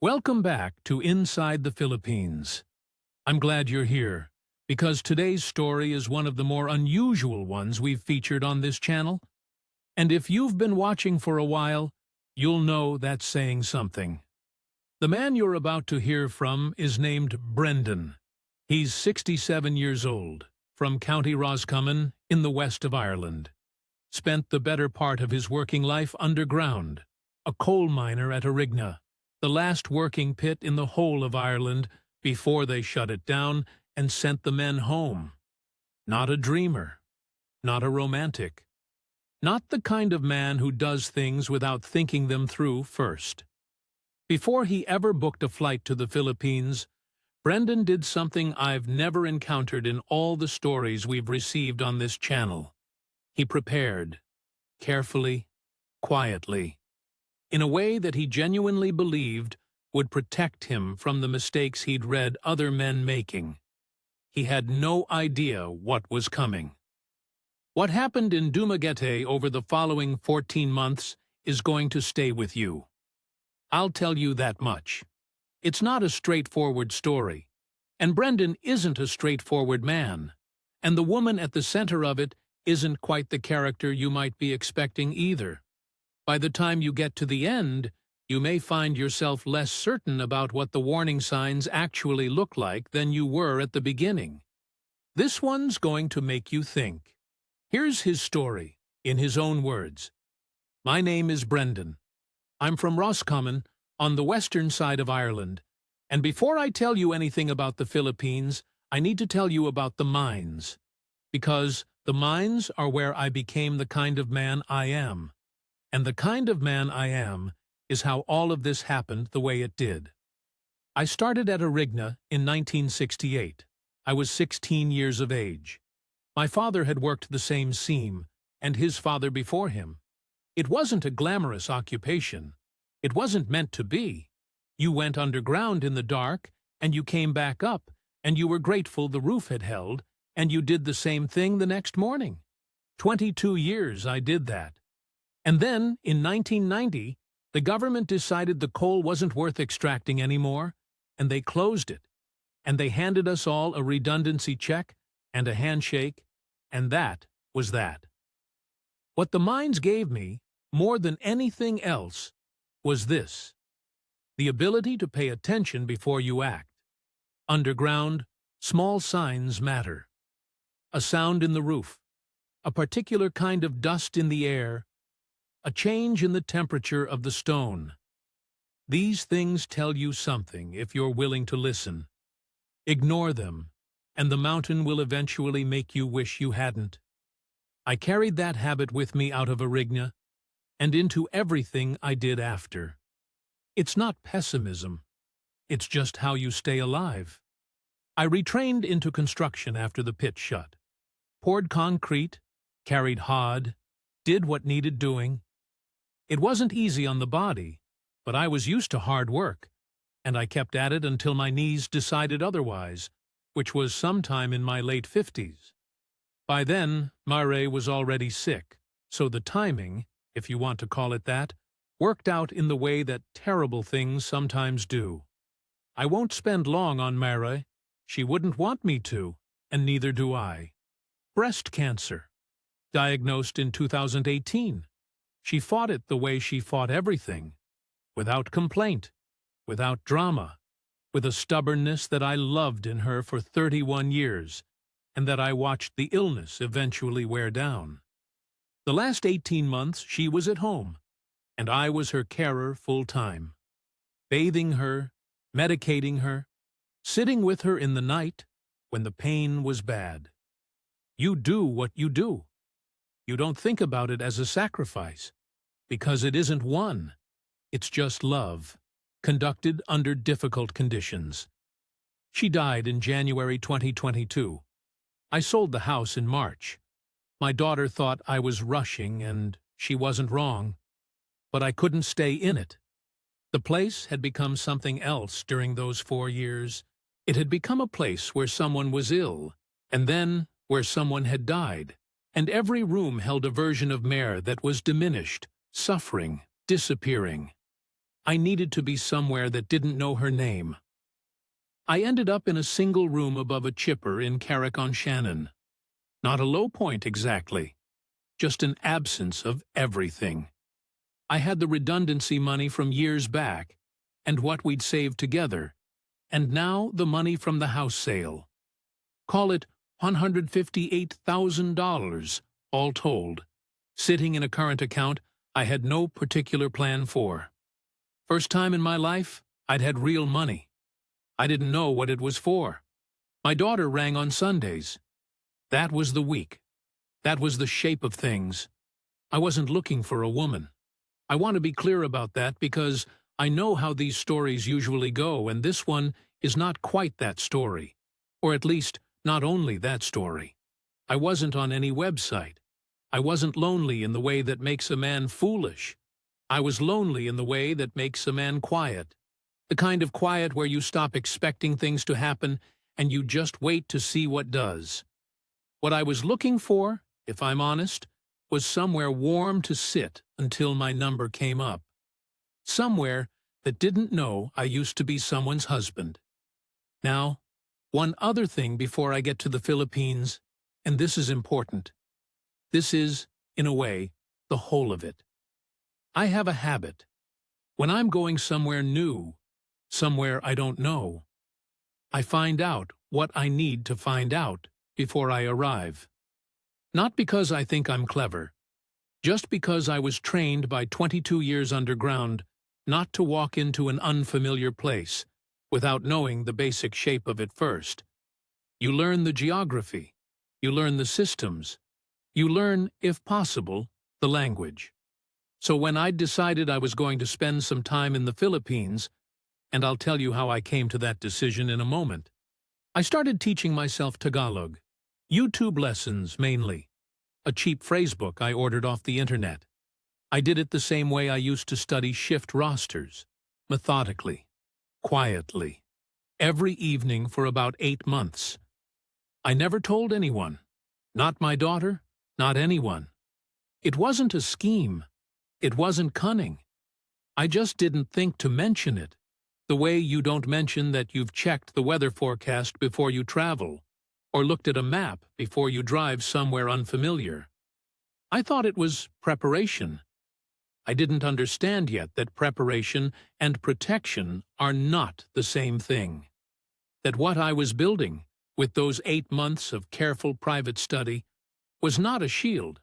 Welcome back to Inside the Philippines. I'm glad you're here, because today's story is one of the more unusual ones we've featured on this channel. And if you've been watching for a while, you'll know that's saying something. The man you're about to hear from is named Brendan. He's 67 years old, from County Roscommon in the west of Ireland. Spent the better part of his working life underground, a coal miner at Arigna, the last working pit in the whole of Ireland before they shut it down and sent the men home. Not a dreamer, not a romantic, not the kind of man who does things without thinking them through first. Before he ever booked a flight to the Philippines, Brendan did something I've never encountered in all the stories we've received on this channel. He prepared, carefully, quietly, in a way that he genuinely believed would protect him from the mistakes he'd read other men making. He had no idea what was coming. What happened in Dumaguete over the following 14 months is going to stay with you. I'll tell you that much. It's not a straightforward story, and Brendan isn't a straightforward man, and the woman at the center of it isn't quite the character you might be expecting either. By the time you get to the end, you may find yourself less certain about what the warning signs actually look like than you were at the beginning. This one's going to make you think. Here's his story, in his own words. My name is Brendan. I'm from Roscommon, on the western side of Ireland, and before I tell you anything about the Philippines, I need to tell you about the mines. Because the mines are where I became the kind of man I am. And the kind of man I am is how all of this happened the way it did. I started at Arigna in 1968. I was 16 years of age. My father had worked the same seam, and his father before him. It wasn't a glamorous occupation. It wasn't meant to be. You went underground in the dark, and you came back up, and you were grateful the roof had held, and you did the same thing the next morning. 22 years I did that. And then, in 1990, the government decided the coal wasn't worth extracting anymore, and they closed it. And they handed us all a redundancy check and a handshake, and that was that. What the mines gave me, more than anything else, was this: the ability to pay attention before you act. Underground, small signs matter. A sound in the roof, a particular kind of dust in the air, a change in the temperature of the stone. These things tell you something if you're willing to listen. Ignore them, and the mountain will eventually make you wish you hadn't. I carried that habit with me out of Arigna, and into everything I did after. It's not pessimism. It's just how you stay alive. I retrained into construction after the pit shut. Poured concrete, carried hod, did what needed doing. It wasn't easy on the body, but I was used to hard work, and I kept at it until my knees decided otherwise, which was sometime in my late 50s. By then, Mare was already sick, so the timing, if you want to call it that, worked out in the way that terrible things sometimes do. I won't spend long on Mare. She wouldn't want me to, and neither do I. Breast cancer. Diagnosed in 2018. She fought it the way she fought everything, without complaint, without drama, with a stubbornness that I loved in her for 31 years, and that I watched the illness eventually wear down. The last 18 months she was at home, and I was her carer full-time, bathing her, medicating her, sitting with her in the night when the pain was bad. You do what you do. You don't think about it as a sacrifice, because it isn't one. It's just love, conducted under difficult conditions. She died in January 2022. I sold the house in March. My daughter thought I was rushing, and she wasn't wrong. But I couldn't stay in it. The place had become something else during those 4 years. It had become a place where someone was ill, and then where someone had died. And every room held a version of Mare that was diminished, suffering, disappearing. I needed to be somewhere that didn't know her name. I ended up in a single room above a chipper in Carrick-on-Shannon. Not a low point exactly, just an absence of everything. I had the redundancy money from years back, and what we'd saved together, and now the money from the house sale. Call it $158,000, all told, sitting in a current account I had no particular plan for. First time in my life, I'd had real money. I didn't know what it was for. My daughter rang on Sundays. That was the week. That was the shape of things. I wasn't looking for a woman. I want to be clear about that because I know how these stories usually go, and this one is not quite that story. Or at least, not only that story. I wasn't on any website. I wasn't lonely in the way that makes a man foolish. I was lonely in the way that makes a man quiet. The kind of quiet where you stop expecting things to happen and you just wait to see what does. What I was looking for, if I'm honest, was somewhere warm to sit until my number came up. Somewhere that didn't know I used to be someone's husband. Now, one other thing before I get to the Philippines, and this is important. This is, in a way, the whole of it. I have a habit. When I'm going somewhere new, somewhere I don't know, I find out what I need to find out before I arrive. Not because I think I'm clever, just because I was trained by 22 years underground not to walk into an unfamiliar place without knowing the basic shape of it first. You learn the geography, you learn the systems, you learn, if possible, the language. So when I decided I was going to spend some time in the Philippines, and I'll tell you how I came to that decision in a moment, I started teaching myself Tagalog. YouTube lessons, mainly. A cheap phrasebook I ordered off the internet. I did it the same way I used to study shift rosters, methodically, quietly, every evening for about 8 months. I never told anyone, not my daughter, not anyone. It wasn't a scheme. It wasn't cunning. I just didn't think to mention it, the way you don't mention that you've checked the weather forecast before you travel, or looked at a map before you drive somewhere unfamiliar. I thought it was preparation. I didn't understand yet that preparation and protection are not the same thing. That what I was building, with those 8 months of careful private study, was not a shield.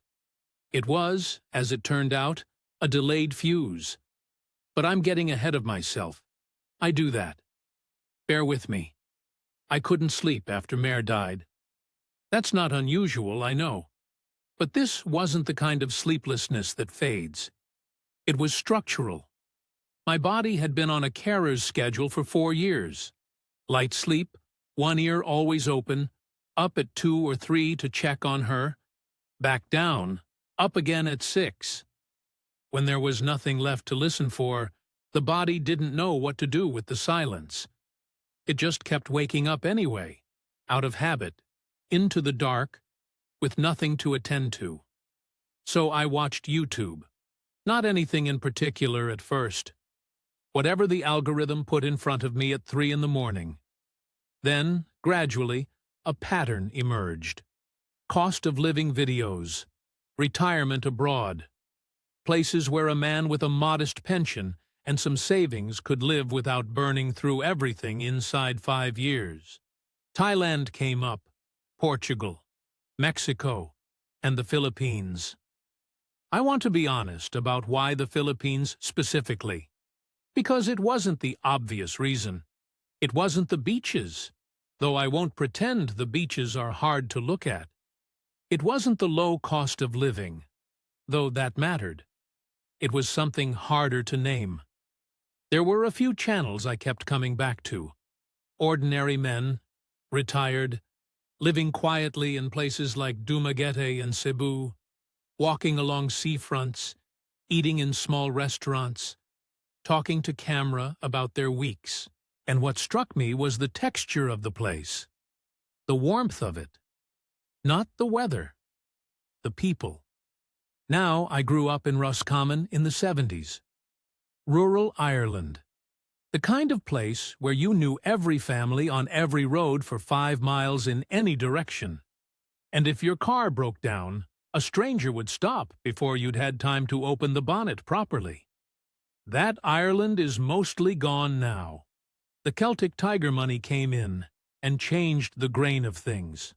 It was, as it turned out, a delayed fuse. But I'm getting ahead of myself. I do that. Bear with me. I couldn't sleep after Mare died. That's not unusual, I know. But this wasn't the kind of sleeplessness that fades. It was structural. My body had been on a carer's schedule for 4 years. Light sleep, one ear always open, up at 2 or 3 to check on her, back down, up again at 6. When there was nothing left to listen for, the body didn't know what to do with the silence. It just kept waking up anyway, out of habit, into the dark, with nothing to attend to. So I watched YouTube. Not anything in particular at first. Whatever the algorithm put in front of me at 3 in the morning. Then, gradually, a pattern emerged. Cost of living videos. Retirement abroad. Places where a man with a modest pension and some savings could live without burning through everything inside 5 years. Thailand came up, Portugal, Mexico, and the Philippines. I want to be honest about why the Philippines specifically. Because it wasn't the obvious reason. It wasn't the beaches, though I won't pretend the beaches are hard to look at. It wasn't the low cost of living, though that mattered. It was something harder to name. There were a few channels I kept coming back to. Ordinary men, retired, living quietly in places like Dumaguete and Cebu, walking along seafronts, eating in small restaurants, talking to camera about their weeks. And what struck me was the texture of the place, the warmth of it. Not the weather, the people. Now I grew up in Roscommon in the 70s. Rural Ireland. The kind of place where you knew every family on every road for 5 miles in any direction. And if your car broke down, a stranger would stop before you'd had time to open the bonnet properly. That Ireland is mostly gone now. The Celtic Tiger money came in and changed the grain of things.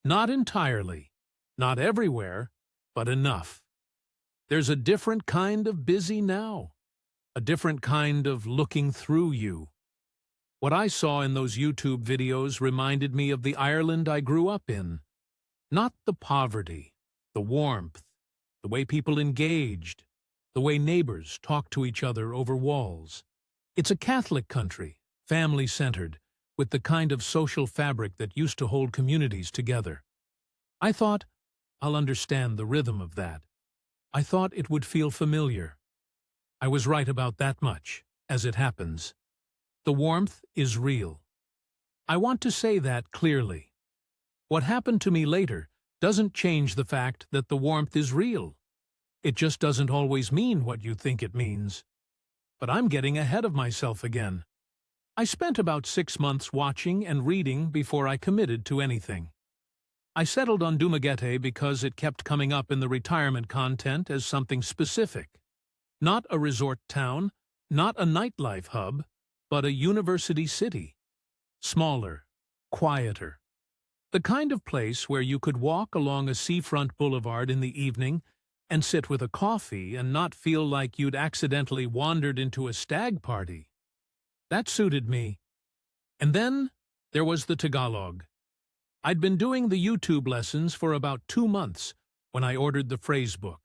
Not entirely, not everywhere, but enough. There's a different kind of busy now, a different kind of looking through you. What I saw in those YouTube videos reminded me of the Ireland I grew up in. Not the poverty, the warmth, the way people engaged, the way neighbors talked to each other over walls. It's a Catholic country, family-centered, with the kind of social fabric that used to hold communities together. I thought, I'll understand the rhythm of that. I thought it would feel familiar. I was right about that much, as it happens. The warmth is real. I want to say that clearly. What happened to me later doesn't change the fact that the warmth is real. It just doesn't always mean what you think it means. But I'm getting ahead of myself again. I spent about 6 months watching and reading before I committed to anything. I settled on Dumaguete because it kept coming up in the retirement content as something specific. Not a resort town, not a nightlife hub, but a university city. Smaller, quieter. The kind of place where you could walk along a seafront boulevard in the evening and sit with a coffee and not feel like you'd accidentally wandered into a stag party. That suited me. And then there was the Tagalog. I'd been doing the YouTube lessons for about 2 months when I ordered the phrase book.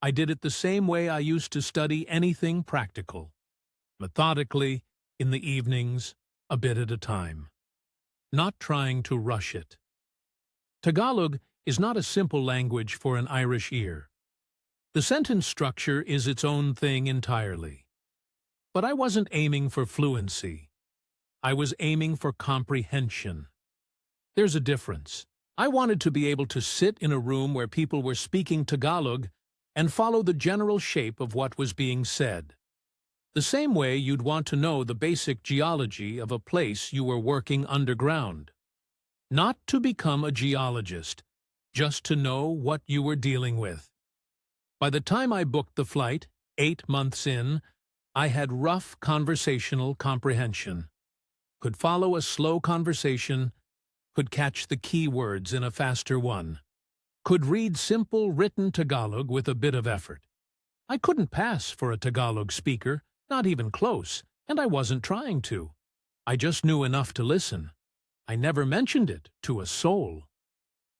I did it the same way I used to study anything practical. Methodically, in the evenings, a bit at a time. Not trying to rush it. Tagalog is not a simple language for an Irish ear. The sentence structure is its own thing entirely. But I wasn't aiming for fluency. I was aiming for comprehension. There's a difference. I wanted to be able to sit in a room where people were speaking Tagalog and follow the general shape of what was being said. The same way you'd want to know the basic geology of a place you were working underground. Not to become a geologist, just to know what you were dealing with. By the time I booked the flight, 8 months in, I had rough conversational comprehension. Could follow a slow conversation, could catch the key words in a faster one. Could read simple written Tagalog with a bit of effort. I couldn't pass for a Tagalog speaker, not even close, and I wasn't trying to. I just knew enough to listen. I never mentioned it to a soul.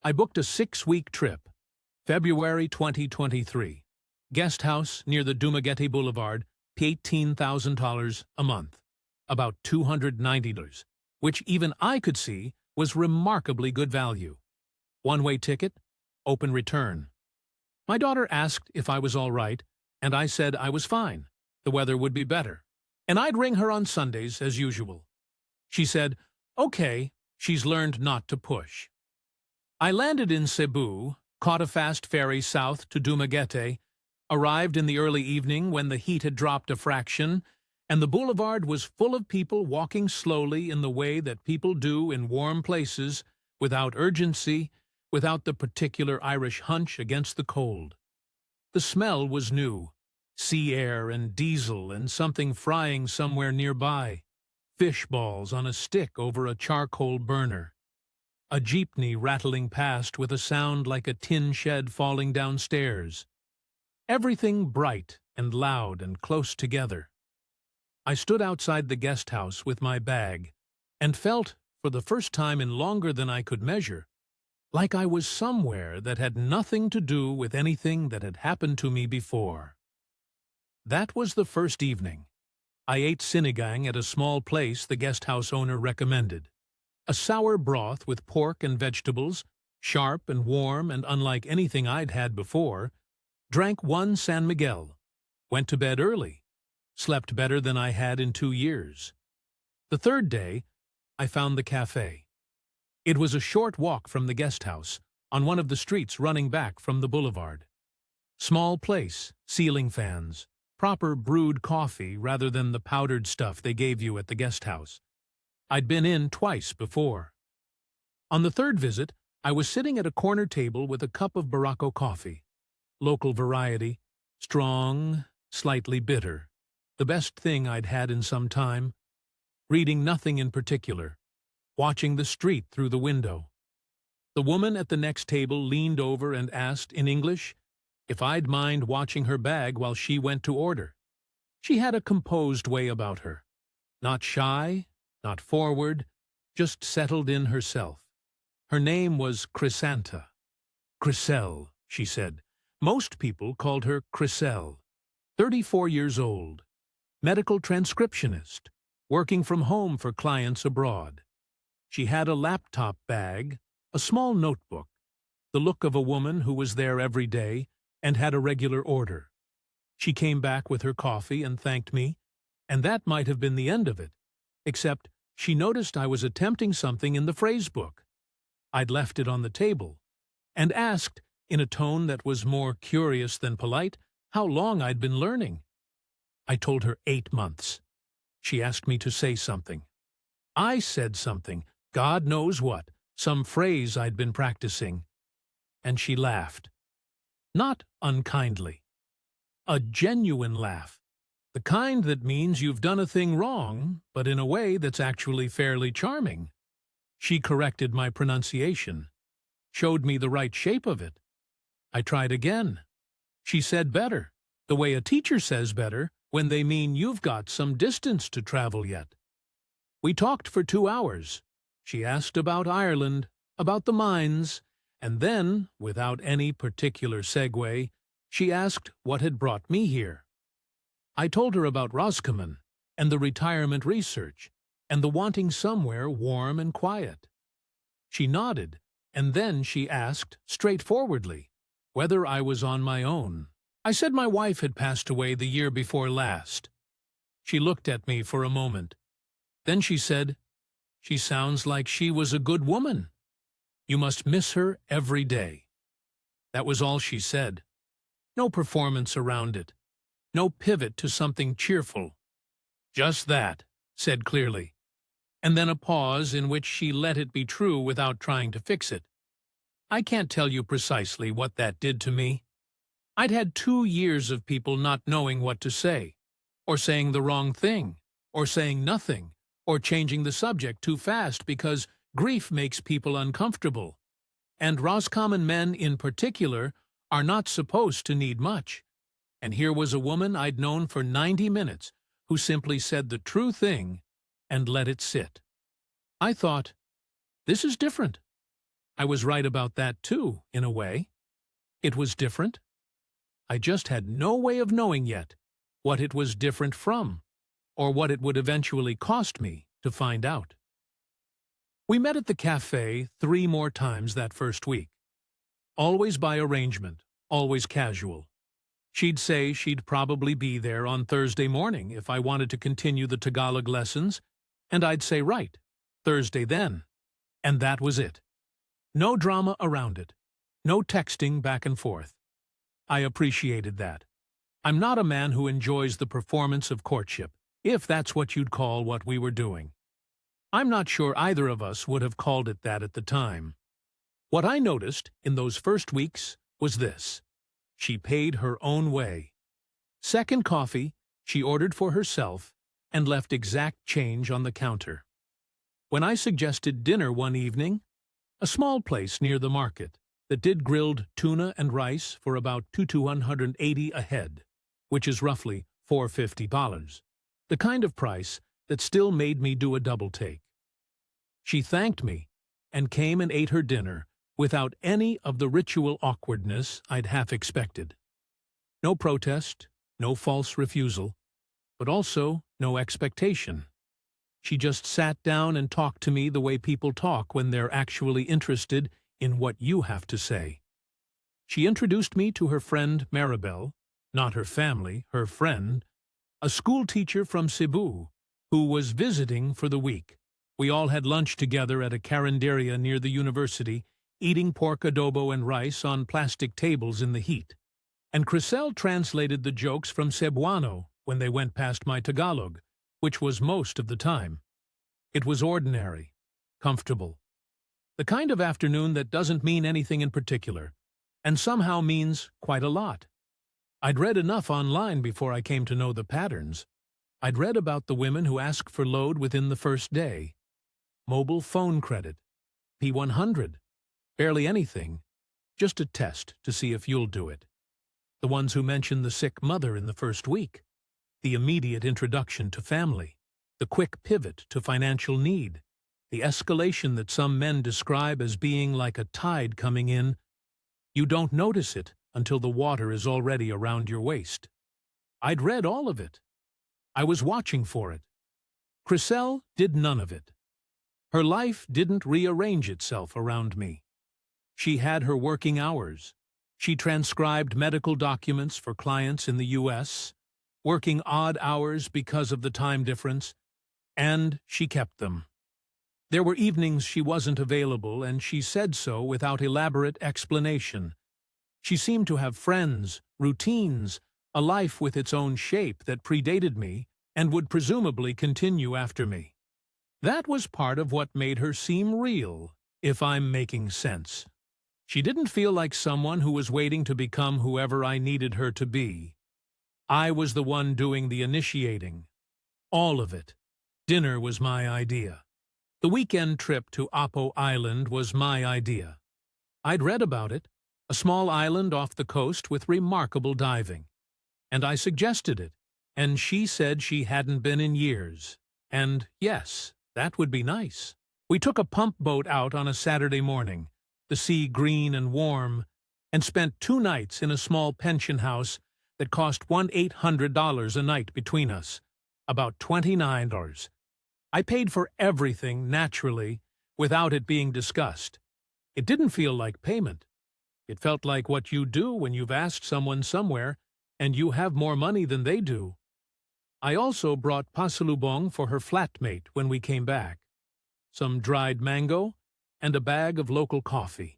I booked a 6-week trip, February 2023. Guest house near the Dumaguete Boulevard, $18,000 a month, about $290, which even I could see was remarkably good value. One-way ticket, open return. My daughter asked if I was all right, and I said I was fine. The weather would be better, and I'd ring her on Sundays as usual. She said, okay, she's learned not to push. I landed in Cebu, caught a fast ferry south to Dumaguete, arrived in the early evening when the heat had dropped a fraction, and the boulevard was full of people walking slowly in the way that people do in warm places, without urgency, without the particular Irish hunch against the cold. The smell was new, sea air and diesel and something frying somewhere nearby, fish balls on a stick over a charcoal burner. A jeepney rattling past with a sound like a tin shed falling downstairs. Everything bright and loud and close together. I stood outside the guest house with my bag and felt, for the first time in longer than I could measure, like I was somewhere that had nothing to do with anything that had happened to me before. That was the first evening. I ate sinigang at a small place the guest house owner recommended. A sour broth with pork and vegetables, sharp and warm and unlike anything I'd had before. Drank 1 San Miguel, went to bed early, slept better than I had in 2 years. The third day, I found the cafe. It was a short walk from the guest house, on one of the streets running back from the boulevard. Small place, ceiling fans, proper brewed coffee rather than the powdered stuff they gave you at the guest house. I'd been in twice before. On the third visit, I was sitting at a corner table with a cup of Baracco coffee. Local variety, strong, slightly bitter. The best thing I'd had in some time. Reading nothing in particular. Watching the street through the window. The woman at the next table leaned over and asked, in English, if I'd mind watching her bag while she went to order. She had a composed way about her. Not shy, not forward, just settled in herself. Her name was Chrysanta. Chrysel, she said. Most people called her Chrysel. 34 years old. Medical transcriptionist. Working from home for clients abroad. She had a laptop bag, a small notebook, the look of a woman who was there every day and had a regular order. She came back with her coffee and thanked me, and that might have been the end of it, except she noticed I was attempting something in the phrase book. I'd left it on the table, and asked, in a tone that was more curious than polite, how long I'd been learning. I told her 8 months. She asked me to say something. I said something, God knows what, some phrase I'd been practicing. And she laughed. Not unkindly. A genuine laugh. The kind that means you've done a thing wrong, but in a way that's actually fairly charming. She corrected my pronunciation. Showed me the right shape of it. I tried again. She said better, the way a teacher says better when they mean you've got some distance to travel yet. We talked for 2 hours. She asked about Ireland, about the mines, and then, without any particular segue, she asked what had brought me here. I told her about Roscommon, and the retirement research, and the wanting somewhere warm and quiet. She nodded, and then she asked, straightforwardly, whether I was on my own. I said my wife had passed away the year before last. She looked at me for a moment. Then she said, "She sounds like she was a good woman. You must miss her every day." That was all she said. No performance around it. No pivot to something cheerful. "Just that," said clearly. And then a pause in which she let it be true without trying to fix it. I can't tell you precisely what that did to me. I'd had 2 years of people not knowing what to say, or saying the wrong thing, or saying nothing, or changing the subject too fast because grief makes people uncomfortable. And Roscommon men in particular are not supposed to need much. And here was a woman I'd known for 90 minutes who simply said the true thing and let it sit. I thought, this is different. I was right about that too, in a way. It was different. I just had no way of knowing yet what it was different from, or what it would eventually cost me to find out. We met at the cafe 3 more times that first week. Always by arrangement, always casual. She'd say she'd probably be there on Thursday morning if I wanted to continue the Tagalog lessons, and I'd say right, Thursday then. And that was it. No drama around it. No texting back and forth. I appreciated that. I'm not a man who enjoys the performance of courtship, if that's what you'd call what we were doing. I'm not sure either of us would have called it that at the time. What I noticed in those first weeks was this. She paid her own way. Second coffee, she ordered for herself and left exact change on the counter. When I suggested dinner one evening, a small place near the market that did grilled tuna and rice for about $280 a head, which is roughly $450, the kind of price that still made me do a double take. She thanked me and came and ate her dinner without any of the ritual awkwardness I'd half expected. No protest, no false refusal, but also no expectation. She just sat down and talked to me the way people talk when they're actually interested in what you have to say. She introduced me to her friend Maribel, not her family, her friend, a school teacher from Cebu, who was visiting for the week. We all had lunch together at a carinderia near the university, eating pork adobo and rice on plastic tables in the heat. and Crisel translated the jokes from Cebuano when they went past my Tagalog, which was most of the time. It was ordinary, comfortable. The kind of afternoon that doesn't mean anything in particular, and somehow means quite a lot. I'd read enough online before I came to know the patterns. I'd read about the women who ask for load within the first day. Mobile phone credit. P100. Barely anything. Just a test to see if you'll do it. The ones who mention the sick mother in the first week. The immediate introduction to family. The quick pivot to financial need. The escalation that some men describe as being like a tide coming in. You don't notice it until the water is already around your waist. I'd read all of it. I was watching for it. Crisel did none of it. Her life didn't rearrange itself around me. She had her working hours. She transcribed medical documents for clients in the U.S., working odd hours because of the time difference, and she kept them. There were evenings she wasn't available, and she said so without elaborate explanation. She seemed to have friends, routines, a life with its own shape that predated me and would presumably continue after me. That was part of what made her seem real, if I'm making sense. She didn't feel like someone who was waiting to become whoever I needed her to be. I was the one doing the initiating. All of it. Dinner was my idea. The weekend trip to Apo Island was my idea. I'd read about it, a small island off the coast with remarkable diving. And I suggested it, and she said she hadn't been in years. And yes, that would be nice. We took a pump boat out on a Saturday morning, the sea green and warm, and spent 2 nights in a small pension house that cost $1,800 a night between us, about $29. I paid for everything naturally, without it being discussed. It didn't feel like payment. It felt like what you do when you've asked someone somewhere and you have more money than they do. I also brought pasalubong for her flatmate when we came back. Some dried mango and a bag of local coffee.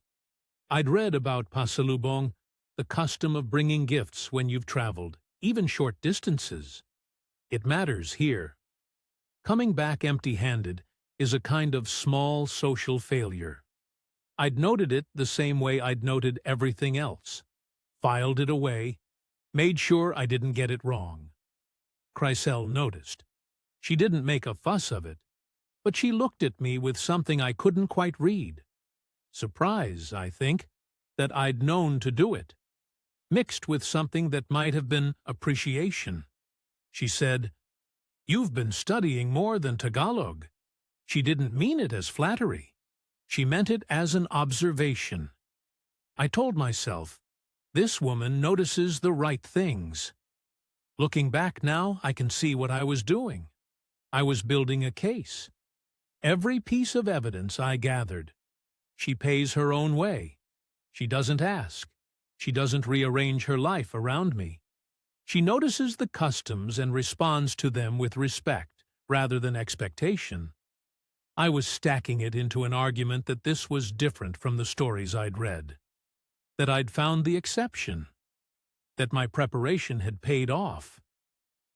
I'd read about pasalubong, the custom of bringing gifts when you've traveled, even short distances. It matters here. Coming back empty-handed is a kind of small social failure. I'd noted it the same way I'd noted everything else, filed it away, made sure I didn't get it wrong. Crisel noticed. She didn't make a fuss of it, but she looked at me with something I couldn't quite read. Surprise, I think, that I'd known to do it, mixed with something that might have been appreciation. She said, "You've been studying more than Tagalog." She didn't mean it as flattery. She meant it as an observation. I told myself, this woman notices the right things. Looking back now, I can see what I was doing. I was building a case. Every piece of evidence I gathered. She pays her own way. She doesn't ask. She doesn't rearrange her life around me. She notices the customs and responds to them with respect, rather than expectation. I was stacking it into an argument that this was different from the stories I'd read, that I'd found the exception, that my preparation had paid off.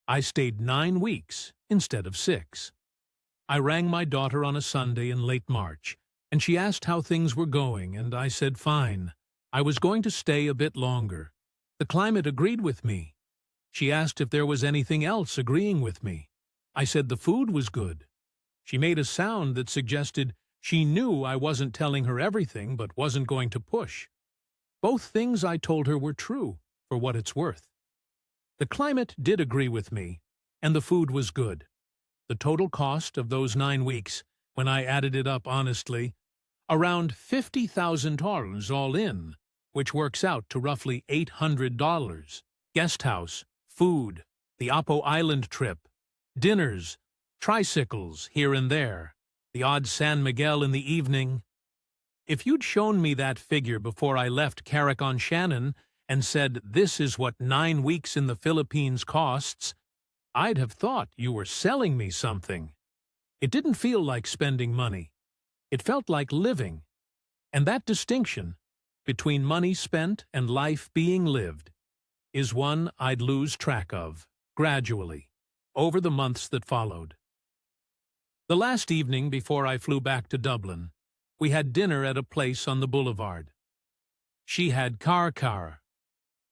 I stayed 9 weeks instead of 6. I rang my daughter on a Sunday in late March, and she asked how things were going, and I said fine. I was going to stay a bit longer. The climate agreed with me. She asked if there was anything else agreeing with me. I said the food was good. She made a sound that suggested she knew I wasn't telling her everything but wasn't going to push. Both things I told her were true, for what it's worth. The climate did agree with me, and the food was good. The total cost of those 9 weeks, when I added it up honestly, around $50,000 all in, which works out to roughly $800. Guest house, food, the Apo Island trip, dinners, tricycles here and there, the odd San Miguel in the evening. If you'd shown me that figure before I left Carrick-on-Shannon and said this is what 9 weeks in the Philippines costs, I'd have thought you were selling me something. It didn't feel like spending money. It felt like living. And that distinction between money spent and life being lived is one I'd lose track of, gradually, over the months that followed. The last evening before I flew back to Dublin, we had dinner at a place on the boulevard. She had car,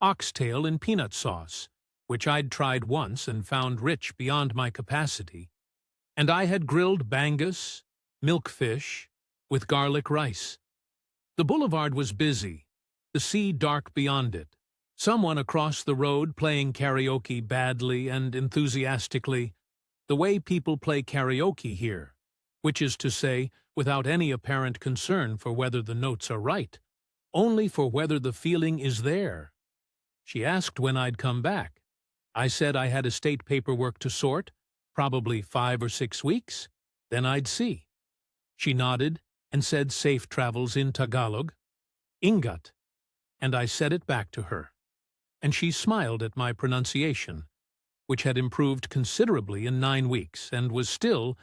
oxtail in peanut sauce, which I'd tried once and found rich beyond my capacity, and I had grilled bangus, milkfish, with garlic rice. The boulevard was busy, the sea dark beyond it, someone across the road playing karaoke badly and enthusiastically, the way people play karaoke here, which is to say, without any apparent concern for whether the notes are right, only for whether the feeling is there. She asked when I'd come back. I said I had estate paperwork to sort, probably 5 or 6 weeks, then I'd see. She nodded and said safe travels in Tagalog, Ingat, and I said it back to her. And she smiled at my pronunciation, which had improved considerably in 9 weeks and was still,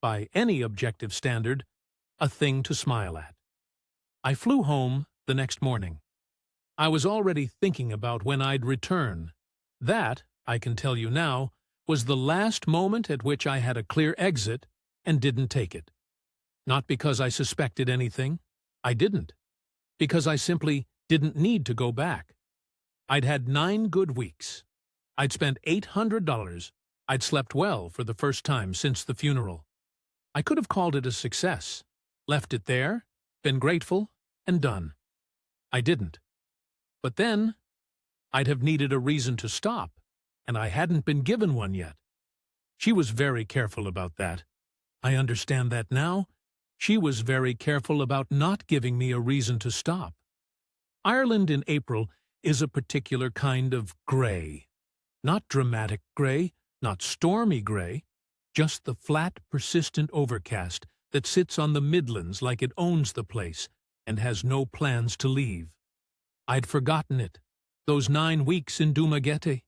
by any objective standard, a thing to smile at. I flew home the next morning. I was already thinking about when I'd return. That, I can tell you now, was the last moment at which I had a clear exit and didn't take it. Not because I suspected anything. I didn't. Because I simply didn't need to go back. I'd had 9 good weeks. I'd spent $800. I'd slept well for the first time since the funeral. I could have called it a success, left it there, been grateful, and done. I didn't. But then, I'd have needed a reason to stop, and I hadn't been given one yet. She was very careful about that. I understand that now. She was very careful about not giving me a reason to stop. Ireland in April is a particular kind of gray. Not dramatic gray, not stormy gray, just the flat, persistent overcast that sits on the Midlands like it owns the place and has no plans to leave. I'd forgotten it, those 9 weeks in Dumaguete.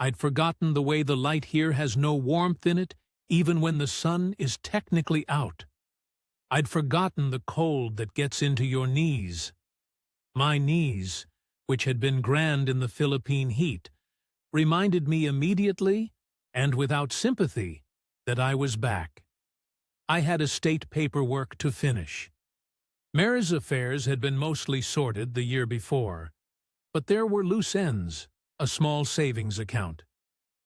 I'd forgotten the way the light here has no warmth in it, even when the sun is technically out. I'd forgotten the cold that gets into your knees. My knees, which had been grand in the Philippine heat, reminded me immediately, and without sympathy, that I was back. I had estate paperwork to finish. Mary's affairs had been mostly sorted the year before, but there were loose ends, a small savings account.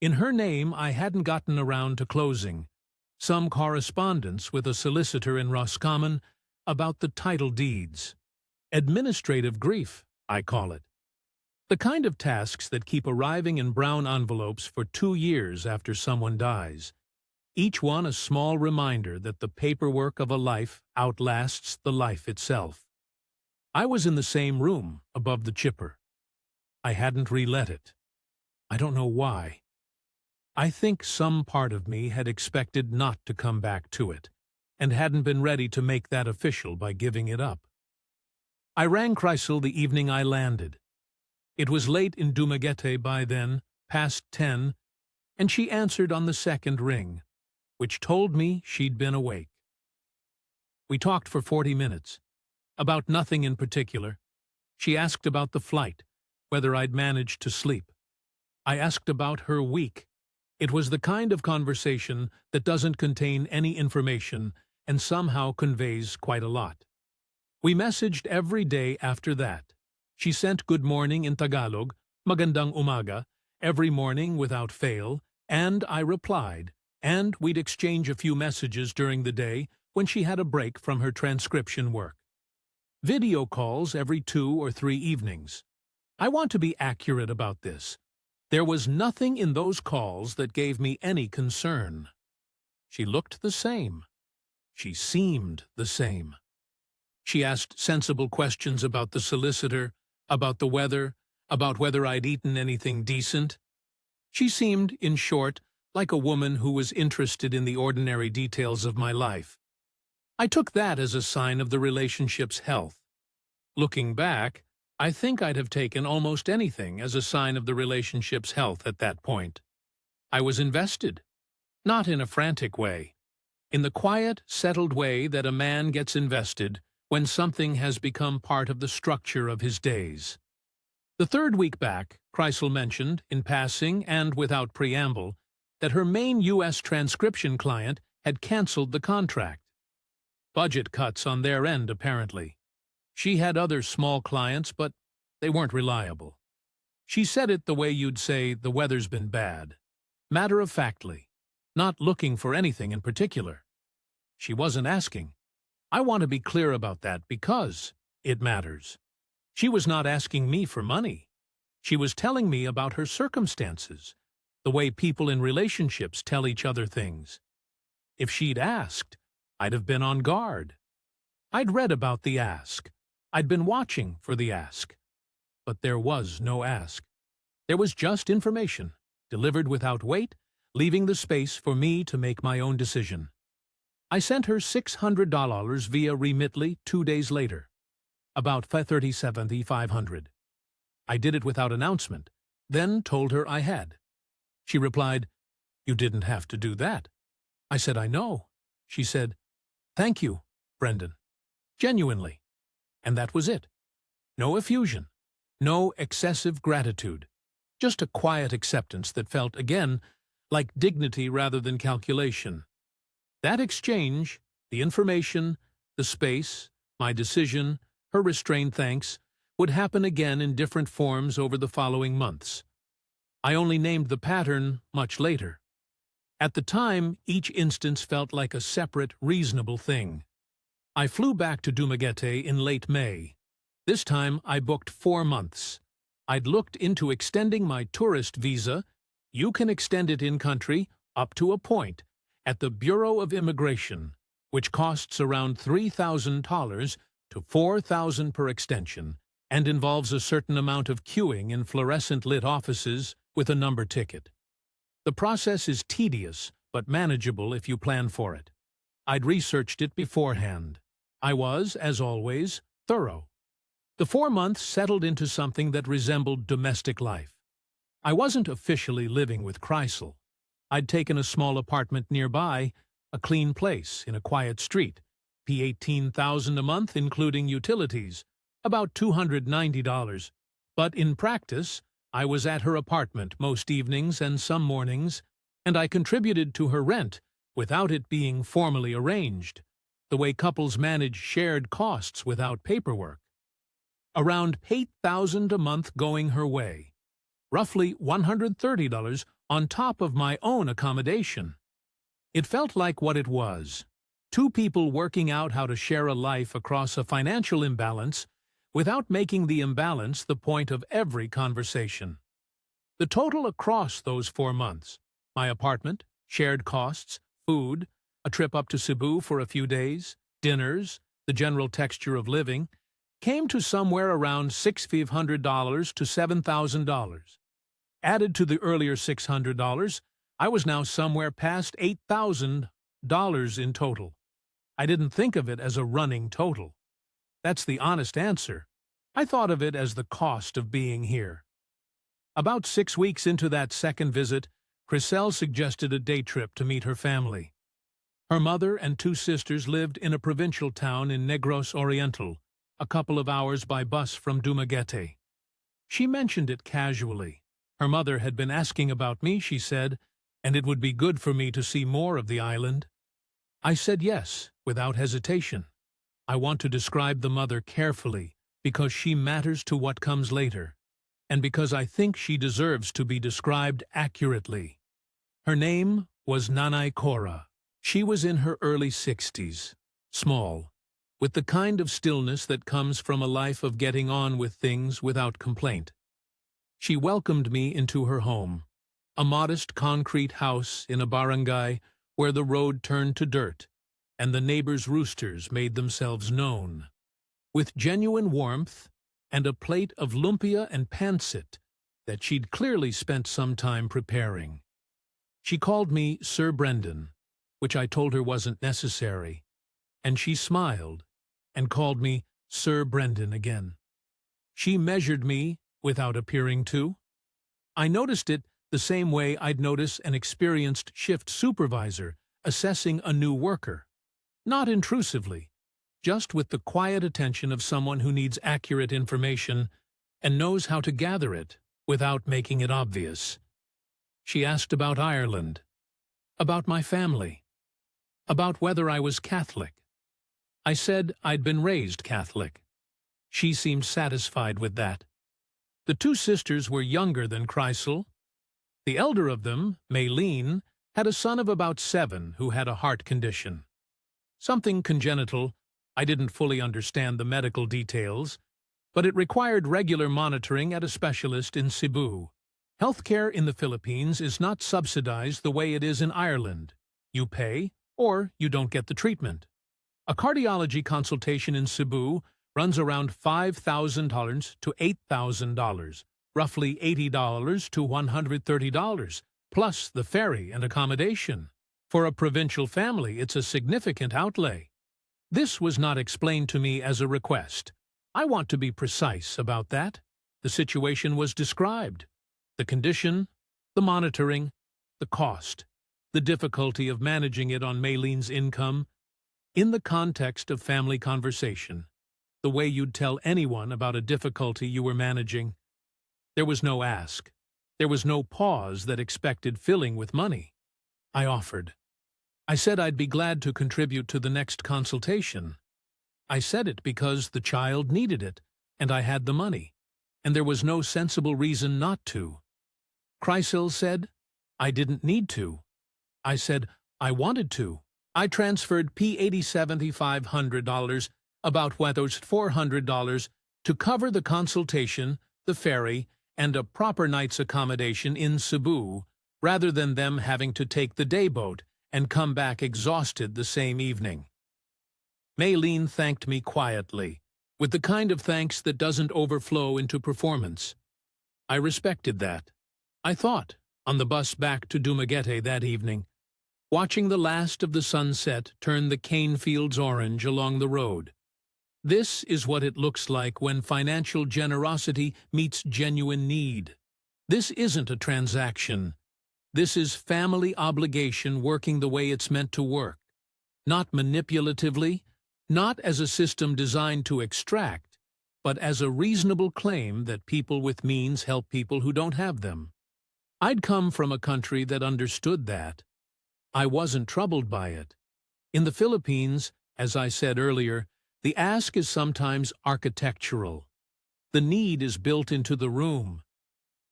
In her name I hadn't gotten around to closing, some correspondence with a solicitor in Roscommon about the title deeds. Administrative grief, I call it. The kind of tasks that keep arriving in brown envelopes for 2 years after someone dies, each one a small reminder that the paperwork of a life outlasts the life itself. I was in the same room, above the chipper. I hadn't relet it. I don't know why. I think some part of me had expected not to come back to it, and hadn't been ready to make that official by giving it up. I rang Kreisel the evening I landed. It was late in Dumaguete by then, past 10, and she answered on the second ring, which told me she'd been awake. We talked for 40 minutes, about nothing in particular. She asked about the flight, whether I'd managed to sleep. I asked about her week. It was the kind of conversation that doesn't contain any information and somehow conveys quite a lot. We messaged every day after that. She sent good morning in Tagalog, magandang umaga, every morning without fail, and I replied, and we'd exchange a few messages during the day when she had a break from her transcription work. Video calls every 2 or 3 evenings. I want to be accurate about this. There was nothing in those calls that gave me any concern. She looked the same. She seemed the same. She asked sensible questions about the solicitor, about the weather, about whether I'd eaten anything decent. She seemed, in short, like a woman who was interested in the ordinary details of my life. I took that as a sign of the relationship's health. Looking back, I think I'd have taken almost anything as a sign of the relationship's health at that point. I was invested, not in a frantic way, in the quiet, settled way that a man gets invested when something has become part of the structure of his days. The 3rd week back, Kreisel mentioned, in passing and without preamble, that her main U.S. transcription client had canceled the contract. Budget cuts on their end, apparently. She had other small clients, but they weren't reliable. She said it the way you'd say the weather's been bad, matter-of-factly, not looking for anything in particular. She wasn't asking. I want to be clear about that because it matters. She was not asking me for money. She was telling me about her circumstances, the way people in relationships tell each other things. If she'd asked, I'd have been on guard. I'd read about the ask. I'd been watching for the ask. But there was no ask. There was just information, delivered without weight, leaving the space for me to make my own decision. I sent her $600 via Remitly 2 days later, about $37,500. I did it without announcement, then told her I had. She replied, "You didn't have to do that." I said, "I know." She said, "Thank you, Brendan." Genuinely. And that was it. No effusion. No excessive gratitude. Just a quiet acceptance that felt, again, like dignity rather than calculation. That exchange, the information, the space, my decision, her restrained thanks, would happen again in different forms over the following months. I only named the pattern much later. At the time, each instance felt like a separate, reasonable thing. I flew back to Dumaguete in late May. This time, I booked 4 months. I'd looked into extending my tourist visa. You can extend it in-country, up to a point, at the Bureau of Immigration, which costs around $3,000 to $4,000 per extension, and involves a certain amount of queuing in fluorescent-lit offices with a number ticket. The process is tedious, but manageable if you plan for it. I'd researched it beforehand. I was, as always, thorough. The 4 months settled into something that resembled domestic life. I wasn't officially living with Kreisel. I'd taken a small apartment nearby, a clean place in a quiet street, pay $18,000 a month including utilities, about $290. But in practice, I was at her apartment most evenings and some mornings, and I contributed to her rent without it being formally arranged, the way couples manage shared costs without paperwork. Around $8,000 a month going her way, roughly $130 on top of my own accommodation. It felt like what it was, 2 people working out how to share a life across a financial imbalance without making the imbalance the point of every conversation. The total across those 4 months, my apartment, shared costs, food, a trip up to Cebu for a few days, dinners, the general texture of living, came to somewhere around $6,500 to $7,000. Added to the earlier $600, I was now somewhere past $8,000 in total. I didn't think of it as a running total. That's the honest answer. I thought of it as the cost of being here. About 6 weeks into that second visit, Kreisel suggested a day trip to meet her family. Her mother and 2 sisters lived in a provincial town in Negros Oriental, a couple of hours by bus from Dumaguete. She mentioned it casually. Her mother had been asking about me, she said, and it would be good for me to see more of the island. I said yes, without hesitation. I want to describe the mother carefully, because she matters to what comes later, and because I think she deserves to be described accurately. Her name was Nanay Cora. She was in her early 60s, small, with the kind of stillness that comes from a life of getting on with things without complaint. She welcomed me into her home, a modest concrete house in a barangay where the road turned to dirt, and the neighbors' roosters made themselves known. With genuine warmth and a plate of lumpia and pancit that she'd clearly spent some time preparing. She called me Sir Brendan, which I told her wasn't necessary, and she smiled and called me Sir Brendan again. She measured me without appearing to. I noticed it the same way I'd notice an experienced shift supervisor assessing a new worker. Not intrusively, just with the quiet attention of someone who needs accurate information and knows how to gather it without making it obvious. She asked about Ireland, about my family, about whether I was Catholic. I said I'd been raised Catholic. She seemed satisfied with that. The two sisters were younger than Kreisel. The elder of them, Maylene, had a son of about 7 who had a heart condition. Something congenital. I didn't fully understand the medical details, but it required regular monitoring at a specialist in Cebu. Healthcare in the Philippines is not subsidized the way it is in Ireland. You pay, or you don't get the treatment. A cardiology consultation in Cebu runs around $5,000 to $8,000, roughly $80 to $130, plus the ferry and accommodation. For a provincial family, it's a significant outlay. This was not explained to me as a request. I want to be precise about that. The situation was described. The condition, the monitoring, the cost, the difficulty of managing it on Maylene's income, in the context of family conversation, the way you'd tell anyone about a difficulty you were managing. There was no ask. There was no pause that expected filling with money. I offered. I said I'd be glad to contribute to the next consultation. I said it because the child needed it, and I had the money, and there was no sensible reason not to. Kreisel said, I didn't need to. I said, I wanted to. I transferred $7,500, about those $400, to cover the consultation, the ferry, and a proper night's accommodation in Cebu, rather than them having to take the day boat and come back exhausted the same evening. Maylene thanked me quietly, with the kind of thanks that doesn't overflow into performance. I respected that. I thought, on the bus back to Dumaguete that evening, watching the last of the sunset turn the cane fields orange along the road. This is what it looks like when financial generosity meets genuine need. This isn't a transaction. This is family obligation working the way it's meant to work. Not manipulatively, not as a system designed to extract, but as a reasonable claim that people with means help people who don't have them. I'd come from a country that understood that. I wasn't troubled by it. In the Philippines, as I said earlier, the ask is sometimes architectural. The need is built into the room.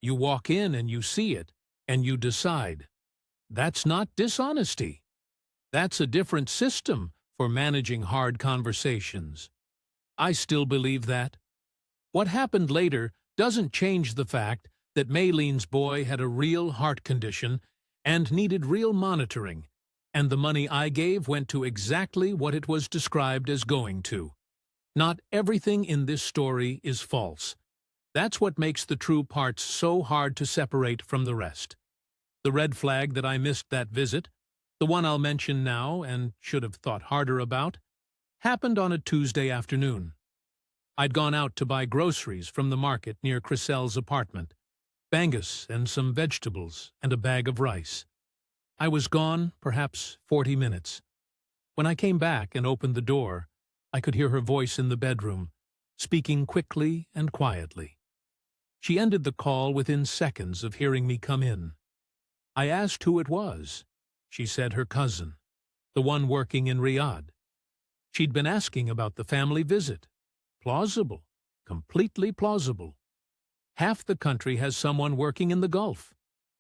You walk in and you see it, and you decide. That's not dishonesty. That's a different system for managing hard conversations. I still believe that. What happened later doesn't change the fact that Maylene's boy had a real heart condition and needed real monitoring, and the money I gave went to exactly what it was described as going to. Not everything in this story is false. That's what makes the true parts so hard to separate from the rest. The red flag that I missed that visit, the one I'll mention now and should have thought harder about, happened on a Tuesday afternoon. I'd gone out to buy groceries from the market near Crisel's apartment, bangus and some vegetables and a bag of rice. I was gone perhaps 40 minutes. When I came back and opened the door, I could hear her voice in the bedroom, speaking quickly and quietly. She ended the call within seconds of hearing me come in. I asked who it was. She said her cousin, the one working in Riyadh. She'd been asking about the family visit. Plausible, completely plausible. Half the country has someone working in the Gulf.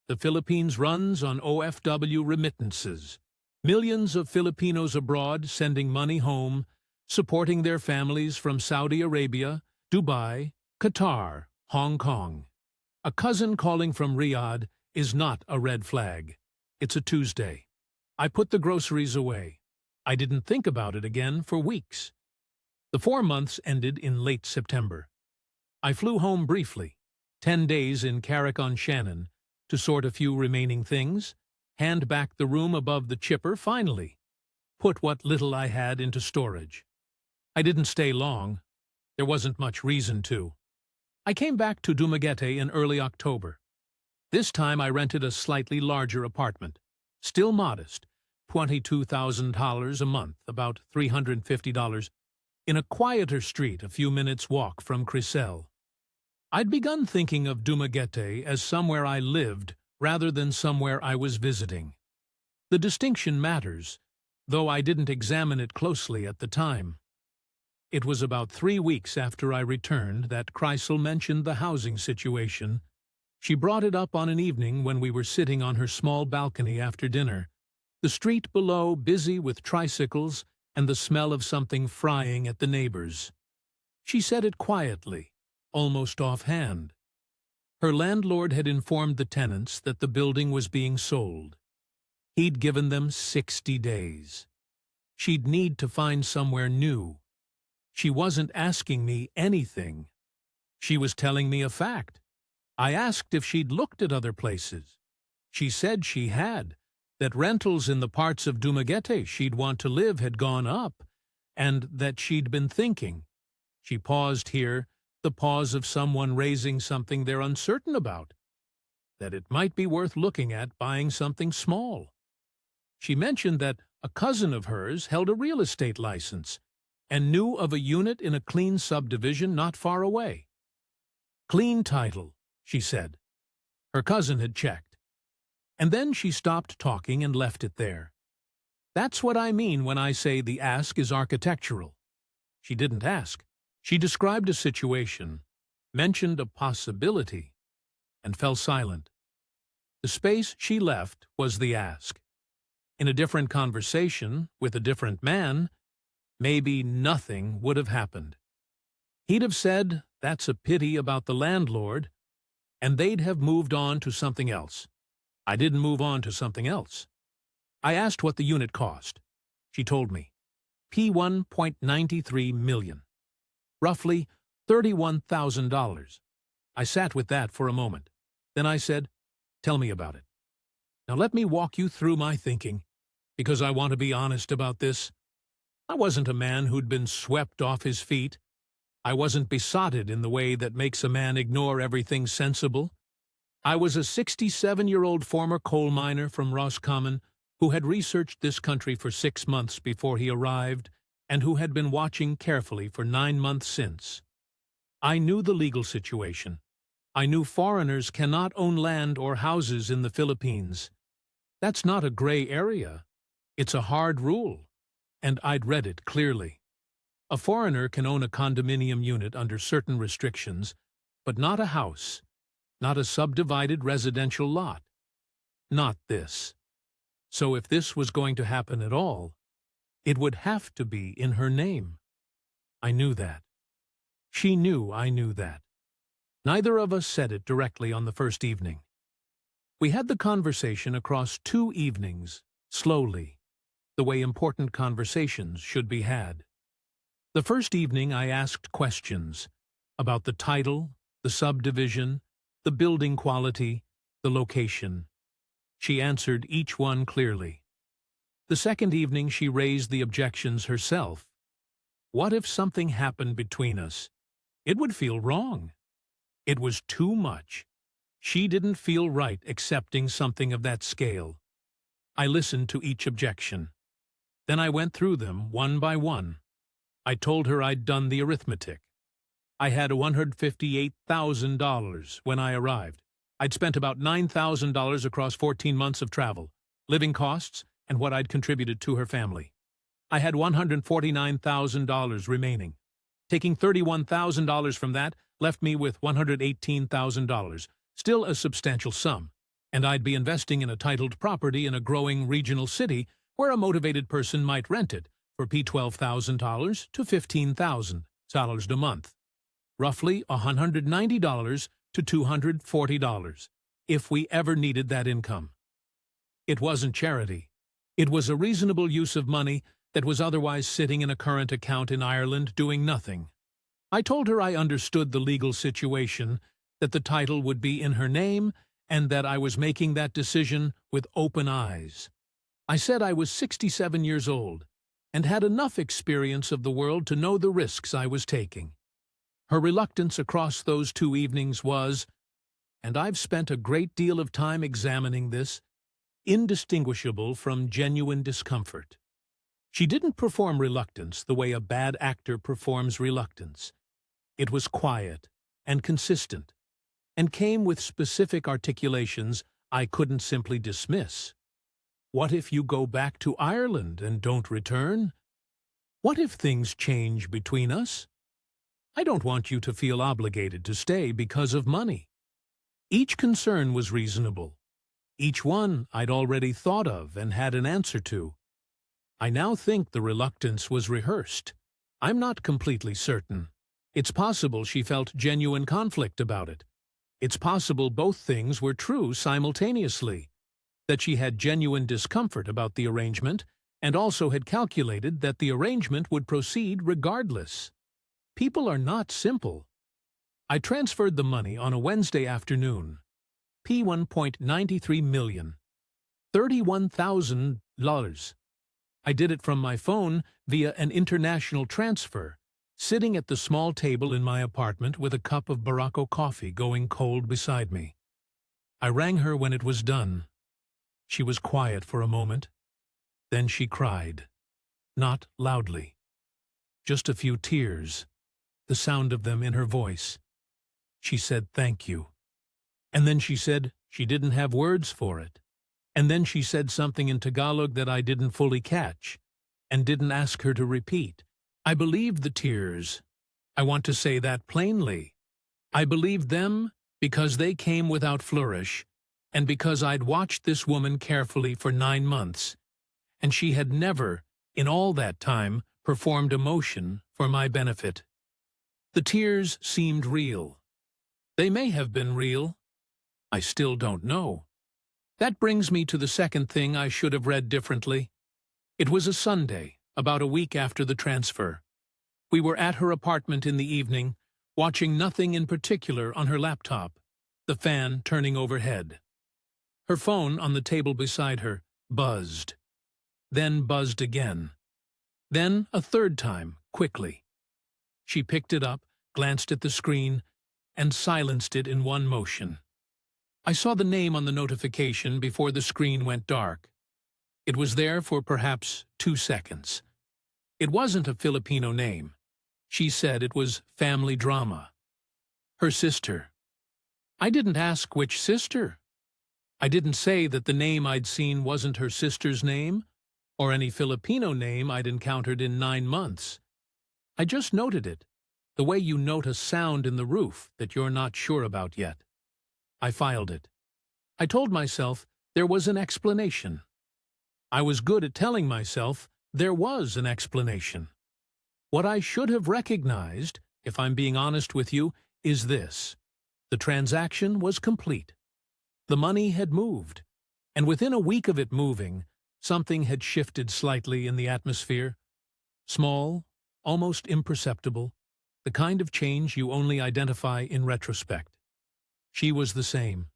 The Philippines runs on OFW remittances. Millions of Filipinos abroad sending money home, supporting their families from Saudi Arabia, Dubai, Qatar, Hong Kong. A cousin calling from Riyadh is not a red flag. It's a Tuesday. I put the groceries away. I didn't think about it again for weeks. The 4 months ended in late September. I flew home briefly, 10 days in Carrick-on-Shannon, to sort a few remaining things, hand back the room above the chipper finally, put what little I had into storage. I didn't stay long. There wasn't much reason to. I came back to Dumaguete in early October. This time I rented a slightly larger apartment, still modest, $22,000 a month, about $350, in a quieter street a few minutes' walk from Crisel. I'd begun thinking of Dumaguete as somewhere I lived rather than somewhere I was visiting. The distinction matters, though I didn't examine it closely at the time. It was about 3 weeks after I returned that Kreisel mentioned the housing situation. She brought it up on an evening when we were sitting on her small balcony after dinner, the street below busy with tricycles and the smell of something frying at the neighbors. She said it quietly, almost offhand. Her landlord had informed the tenants that the building was being sold. He'd given them 60 days. She'd need to find somewhere new. She wasn't asking me anything. She was telling me a fact. I asked if she'd looked at other places. She said she had, that rentals in the parts of Dumaguete she'd want to live had gone up, and that she'd been thinking. She paused here, the pause of someone raising something they're uncertain about, that it might be worth looking at buying something small. She mentioned that a cousin of hers held a real estate license and knew of a unit in a clean subdivision not far away. Clean title, she said. Her cousin had checked. And then she stopped talking and left it there. That's what I mean when I say the ask is architectural. She didn't ask. She described a situation, mentioned a possibility, and fell silent. The space she left was the ask. In a different conversation, with a different man, maybe nothing would have happened. He'd have said, "That's a pity about the landlord," and they'd have moved on to something else. I didn't move on to something else. I asked what the unit cost. She told me. P1.93 million. Roughly $31,000. I sat with that for a moment. Then I said, "Tell me about it. Now let me walk you through my thinking, because I want to be honest about this. I wasn't a man who'd been swept off his feet. I wasn't besotted in the way that makes a man ignore everything sensible. I was a 67-year-old former coal miner from Roscommon who had researched this country for 6 months before he arrived and who had been watching carefully for 9 months since. I knew the legal situation. I knew foreigners cannot own land or houses in the Philippines. That's not a gray area. It's a hard rule, and I'd read it clearly. A foreigner can own a condominium unit under certain restrictions, but not a house, not a subdivided residential lot. Not this. So if this was going to happen at all, it would have to be in her name. I knew that. She knew I knew that. Neither of us said it directly on the first evening. We had the conversation across 2 evenings, slowly, the way important conversations should be had. The first evening I asked questions about the title, the subdivision, the building quality, the location. She answered each one clearly. The second evening she raised the objections herself. What if something happened between us? It would feel wrong. It was too much. She didn't feel right accepting something of that scale. I listened to each objection. Then I went through them one by one. I told her I'd done the arithmetic. I had $158,000 when I arrived. I'd spent about $9,000 across 14 months of travel, living costs, and what I'd contributed to her family. I had $149,000 remaining. Taking $31,000 from that left me with $118,000, still a substantial sum, and I'd be investing in a titled property in a growing regional city where a motivated person might rent it for $12,000 to $15,000 a month, roughly $190 to $240, if we ever needed that income. It wasn't charity. It was a reasonable use of money that was otherwise sitting in a current account in Ireland doing nothing. I told her I understood the legal situation, that the title would be in her name, and that I was making that decision with open eyes. I said I was 67 years old, and had enough experience of the world to know the risks I was taking. Her reluctance across those 2 evenings was, and I've spent a great deal of time examining this, indistinguishable from genuine discomfort. She didn't perform reluctance the way a bad actor performs reluctance. It was quiet, and consistent, and came with specific articulations I couldn't simply dismiss. What if you go back to Ireland and don't return? What if things change between us? I don't want you to feel obligated to stay because of money. Each concern was reasonable. Each one I'd already thought of and had an answer to. I now think the reluctance was rehearsed. I'm not completely certain. It's possible she felt genuine conflict about it. It's possible both things were true simultaneously, that she had genuine discomfort about the arrangement and also had calculated that the arrangement would proceed regardless. People are not simple. I transferred the money on a Wednesday afternoon. $1.93 million. $31,000. I did it from my phone via an international transfer, sitting at the small table in my apartment with a cup of Barocco coffee going cold beside me. I rang her when it was done. She was quiet for a moment. Then she cried. Not loudly. Just a few tears, the sound of them in her voice. She said thank you. And then she said she didn't have words for it. And then she said something in Tagalog that I didn't fully catch, and didn't ask her to repeat. I believed the tears. I want to say that plainly. I believed them because they came without flourish, and because I'd watched this woman carefully for 9 months, and she had never, in all that time, performed a motion for my benefit. The tears seemed real. They may have been real. I still don't know. That brings me to the second thing I should have read differently. It was a Sunday, about a week after the transfer. We were at her apartment in the evening, watching nothing in particular on her laptop, the fan turning overhead. Her phone on the table beside her buzzed. Then buzzed again. Then a third time, quickly. She picked it up, glanced at the screen, and silenced it in one motion. I saw the name on the notification before the screen went dark. It was there for perhaps 2 seconds. It wasn't a Filipino name. She said it was family drama. Her sister. I didn't ask which sister. I didn't say that the name I'd seen wasn't her sister's name, or any Filipino name I'd encountered in 9 months. I just noted it, the way you note a sound in the roof that you're not sure about yet. I filed it. I told myself there was an explanation. I was good at telling myself there was an explanation. What I should have recognized, if I'm being honest with you, is this. The transaction was complete. The money had moved, and within a week of it moving, something had shifted slightly in the atmosphere. Small, almost imperceptible, the kind of change you only identify in retrospect. She was the same.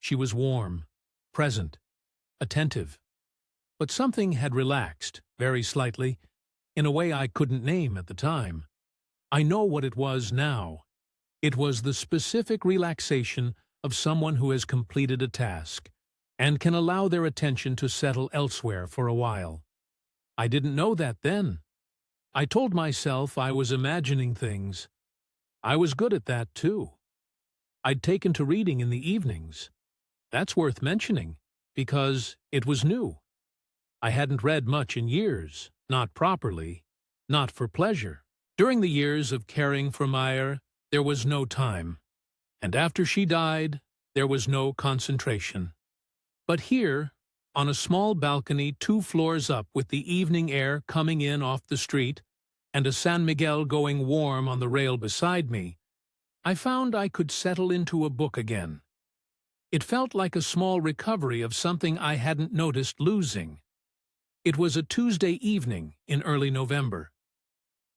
She was warm, present, attentive. But something had relaxed, very slightly, in a way I couldn't name at the time. I know what it was now. It was the specific relaxation of someone who has completed a task and can allow their attention to settle elsewhere for a while. I didn't know that then. I told myself I was imagining things. I was good at that, too. I'd taken to reading in the evenings. That's worth mentioning, because it was new. I hadn't read much in years, not properly, not for pleasure. During the years of caring for Meyer, there was no time. And after she died, there was no concentration. But here, on a small balcony 2 floors up with the evening air coming in off the street, and a San Miguel going warm on the rail beside me, I found I could settle into a book again. It felt like a small recovery of something I hadn't noticed losing. It was a Tuesday evening in early November.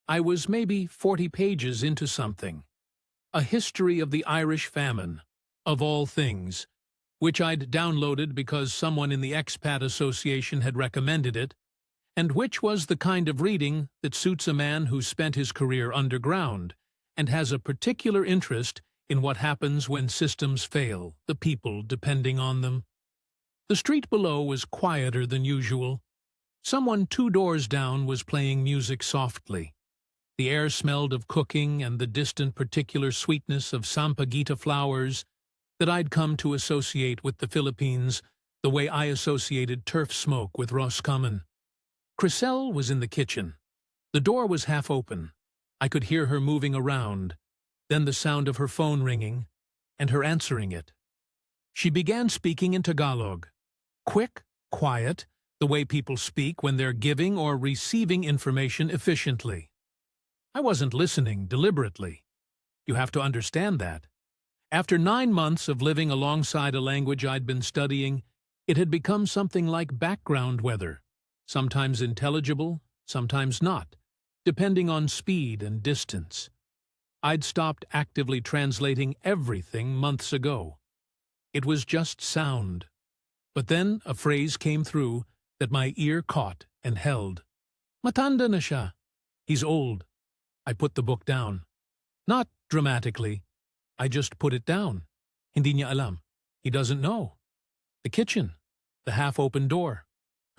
I was maybe 40 pages into something. A history of the Irish famine, of all things, which I'd downloaded because someone in the Expat Association had recommended it, and which was the kind of reading that suits a man who spent his career underground and has a particular interest in what happens when systems fail, the people depending on them. The street below was quieter than usual. Someone 2 doors down was playing music softly. The air smelled of cooking and the distant particular sweetness of sampaguita flowers that I'd come to associate with the Philippines the way I associated turf smoke with Roscommon. Chryselle was in the kitchen. The door was half open. I could hear her moving around, then the sound of her phone ringing, and her answering it. She began speaking in Tagalog. Quick, quiet, the way people speak when they're giving or receiving information efficiently. I wasn't listening deliberately. You have to understand that. After 9 months of living alongside a language I'd been studying, it had become something like background weather, sometimes intelligible, sometimes not, depending on speed and distance. I'd stopped actively translating everything months ago. It was just sound. But then a phrase came through that my ear caught and held. Matanda na siya. He's old. I put the book down. Not dramatically. I just put it down. Hindi niya alam. He doesn't know. The kitchen. The half-open door.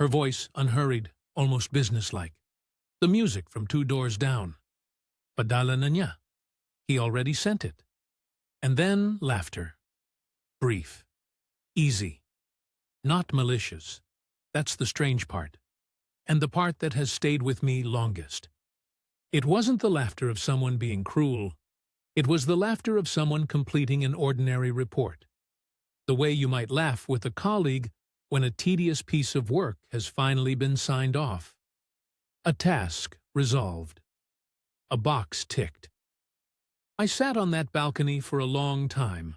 Her voice unhurried, almost businesslike. The music from 2 doors down. Padala na niya. He already sent it. And then laughter. Brief. Easy. Not malicious. That's the strange part. And the part that has stayed with me longest. It wasn't the laughter of someone being cruel. It was the laughter of someone completing an ordinary report. The way you might laugh with a colleague when a tedious piece of work has finally been signed off. A task resolved. A box ticked. I sat on that balcony for a long time.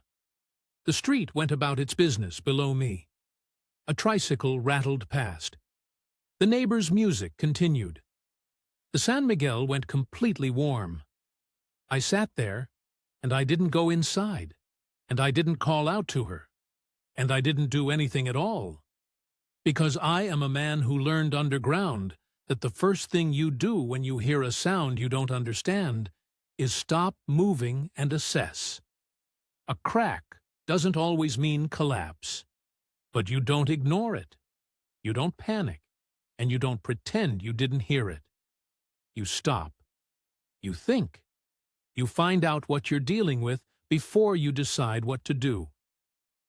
The street went about its business below me. A tricycle rattled past. The neighbors' music continued. The San Miguel went completely warm. I sat there, and I didn't go inside, and I didn't call out to her, and I didn't do anything at all. Because I am a man who learned underground that the first thing you do when you hear a sound you don't understand is stop moving and assess. A crack doesn't always mean collapse, but you don't ignore it. You don't panic, and you don't pretend you didn't hear it. You stop. You think. You find out what you're dealing with before you decide what to do.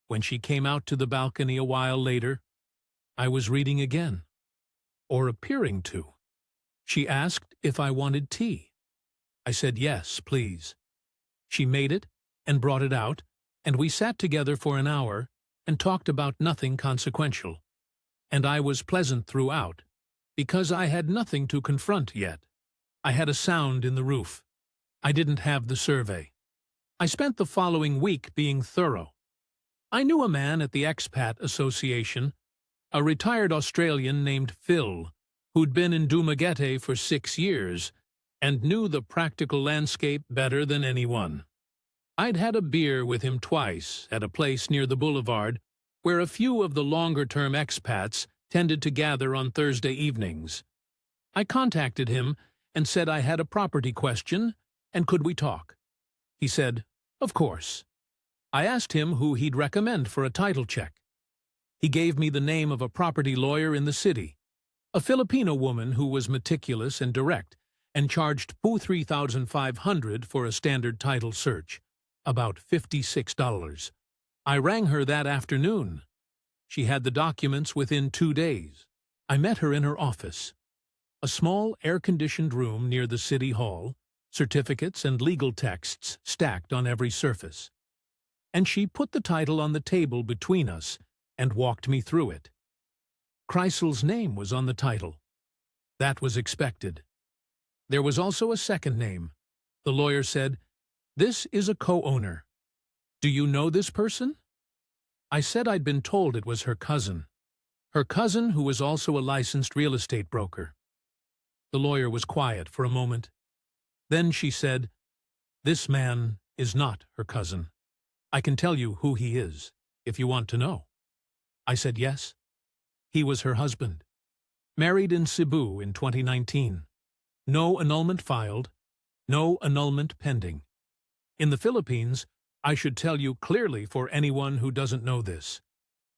When she came out to the balcony a while later, I was reading again, or appearing to. She asked if I wanted tea. I said yes, please. She made it and brought it out, and we sat together for an hour and talked about nothing consequential. And I was pleasant throughout, because I had nothing to confront yet. I had a sound in the roof. I didn't have the survey. I spent the following week being thorough. I knew a man at the Expat Association, a retired Australian named Phil, who'd been in Dumaguete for 6 years and knew the practical landscape better than anyone. I'd had a beer with him twice at a place near the boulevard where a few of the longer-term expats tended to gather on Thursday evenings. I contacted him and said I had a property question and could we talk. He said, of course. I asked him who he'd recommend for a title check. He gave me the name of a property lawyer in the city, a Filipino woman who was meticulous and direct and charged $3,500 for a standard title search, about $56. I rang her that afternoon. She had the documents within 2 days. I met her in her office, a small air-conditioned room near the city hall, certificates and legal texts stacked on every surface. And she put the title on the table between us and walked me through it. Chrysal's name was on the title. That was expected. There was also a second name. The lawyer said, "This is a co-owner. Do you know this person?" I said I'd been told it was her cousin. Her cousin who was also a licensed real estate broker. The lawyer was quiet for a moment. Then she said, "This man is not her cousin. I can tell you who he is, if you want to know." I said yes. He was her husband. Married in Cebu in 2019. No annulment filed, no annulment pending. In the Philippines, I should tell you clearly for anyone who doesn't know this,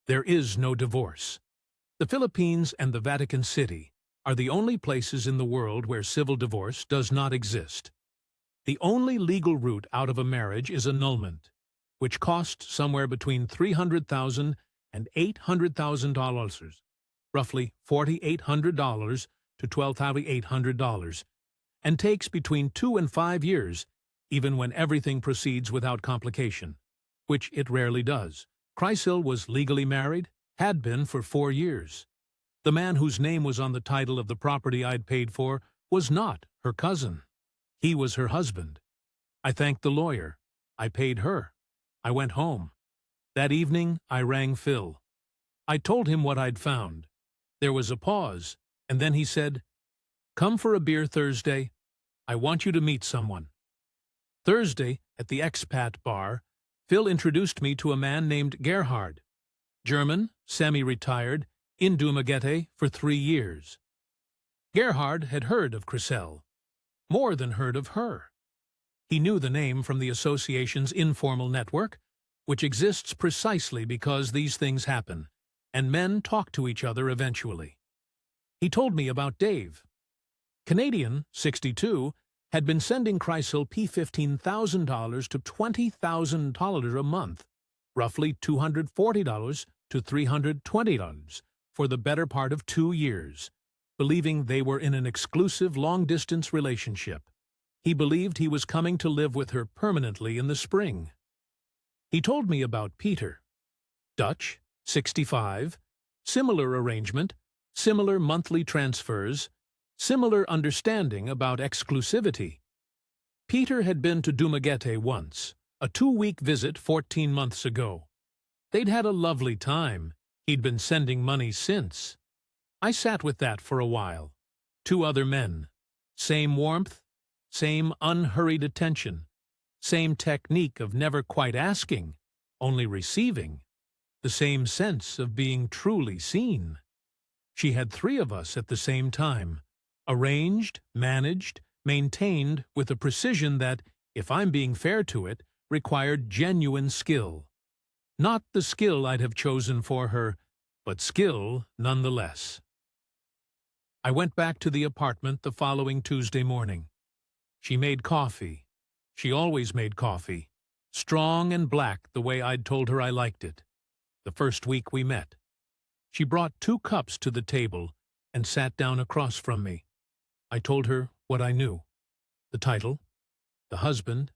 there is no divorce. The Philippines and the Vatican City are the only places in the world where civil divorce does not exist. The only legal route out of a marriage is annulment, which costs somewhere between $300,000 and $800,000, roughly $4,800 to $12,800, and takes between 2 and 5 years, even when everything proceeds without complication, which it rarely does. Chrysil was legally married, had been for 4 years. The man whose name was on the title of the property I'd paid for was not her cousin. He was her husband. I thanked the lawyer. I paid her. I went home. That evening, I rang Phil. I told him what I'd found. There was a pause, and then he said, "Come for a beer Thursday. I want you to meet someone." Thursday, at the expat bar, Phil introduced me to a man named Gerhard, German, semi-retired, in Dumaguete for 3 years. Gerhard had heard of Chrysil, more than heard of her. He knew the name from the association's informal network, which exists precisely because these things happen, and men talk to each other eventually. He told me about Dave. Canadian, 62, had been sending Chrysil $15,000 to $20,000 a month, roughly $240 to $320, for the better part of 2 years, believing they were in an exclusive long-distance relationship. He believed he was coming to live with her permanently in the spring. He told me about Peter. Dutch, 65, similar arrangement, similar monthly transfers, similar understanding about exclusivity. Peter had been to Dumaguete once, a 2-week visit 14 months ago. They'd had a lovely time. He'd been sending money since. I sat with that for a while. 2 other men. Same warmth, same unhurried attention, same technique of never quite asking, only receiving, the same sense of being truly seen. She had 3 of us at the same time, arranged, managed, maintained with a precision that, if I'm being fair to it, required genuine skill. Not the skill I'd have chosen for her, but skill nonetheless. I went back to the apartment the following Tuesday morning. She made coffee. She always made coffee, strong and black the way I'd told her I liked it, the first week we met. She brought 2 cups to the table and sat down across from me. I told her what I knew. The title, the husband,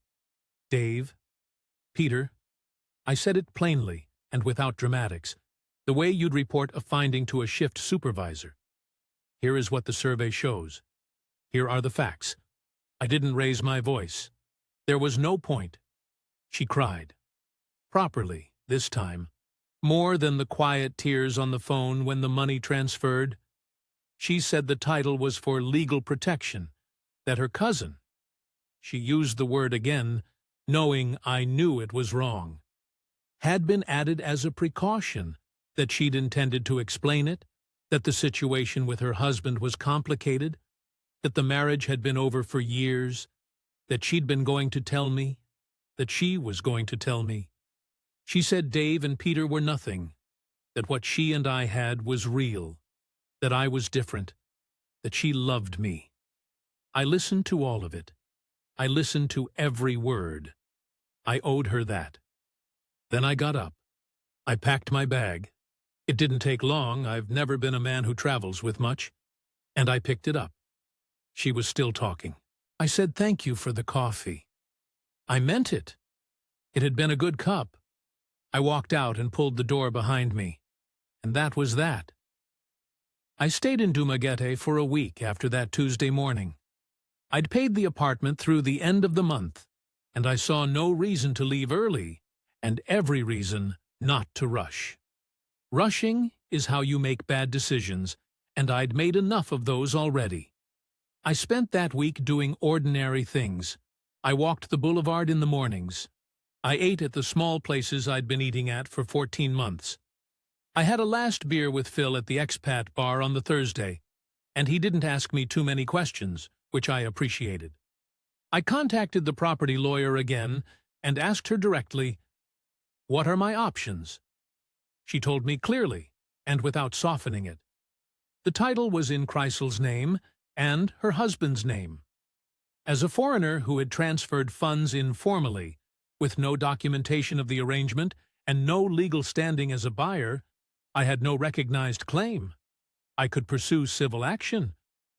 Dave, Peter. I said it plainly and without dramatics, the way you'd report a finding to a shift supervisor. Here is what the survey shows. Here are the facts. I didn't raise my voice. There was no point. She cried. Properly, this time. More than the quiet tears on the phone when the money transferred. She said the title was for legal protection, that her cousin. She used the word again, knowing I knew it was wrong. Had been added as a precaution, that she'd intended to explain it, that the situation with her husband was complicated, that the marriage had been over for years, that she'd been going to tell me, that she was going to tell me. She said Dave and Peter were nothing, that what she and I had was real, that I was different, that she loved me. I listened to all of it. I listened to every word. I owed her that. Then I got up. I packed my bag. It didn't take long. I've never been a man who travels with much. And I picked it up. She was still talking. I said thank you for the coffee. I meant it. It had been a good cup. I walked out and pulled the door behind me. And that was that. I stayed in Dumaguete for a week after that Tuesday morning. I'd paid the apartment through the end of the month, and I saw no reason to leave early, and every reason not to rush. Rushing is how you make bad decisions, and I'd made enough of those already. I spent that week doing ordinary things. I walked the boulevard in the mornings. I ate at the small places I'd been eating at for 14 months. I had a last beer with Phil at the expat bar on the Thursday, and he didn't ask me too many questions, which I appreciated. I contacted the property lawyer again and asked her directly, "What are my options?" She told me clearly and without softening it. The title was in Chrysal's name and her husband's name. As a foreigner who had transferred funds informally, with no documentation of the arrangement and no legal standing as a buyer, I had no recognized claim. I could pursue civil action,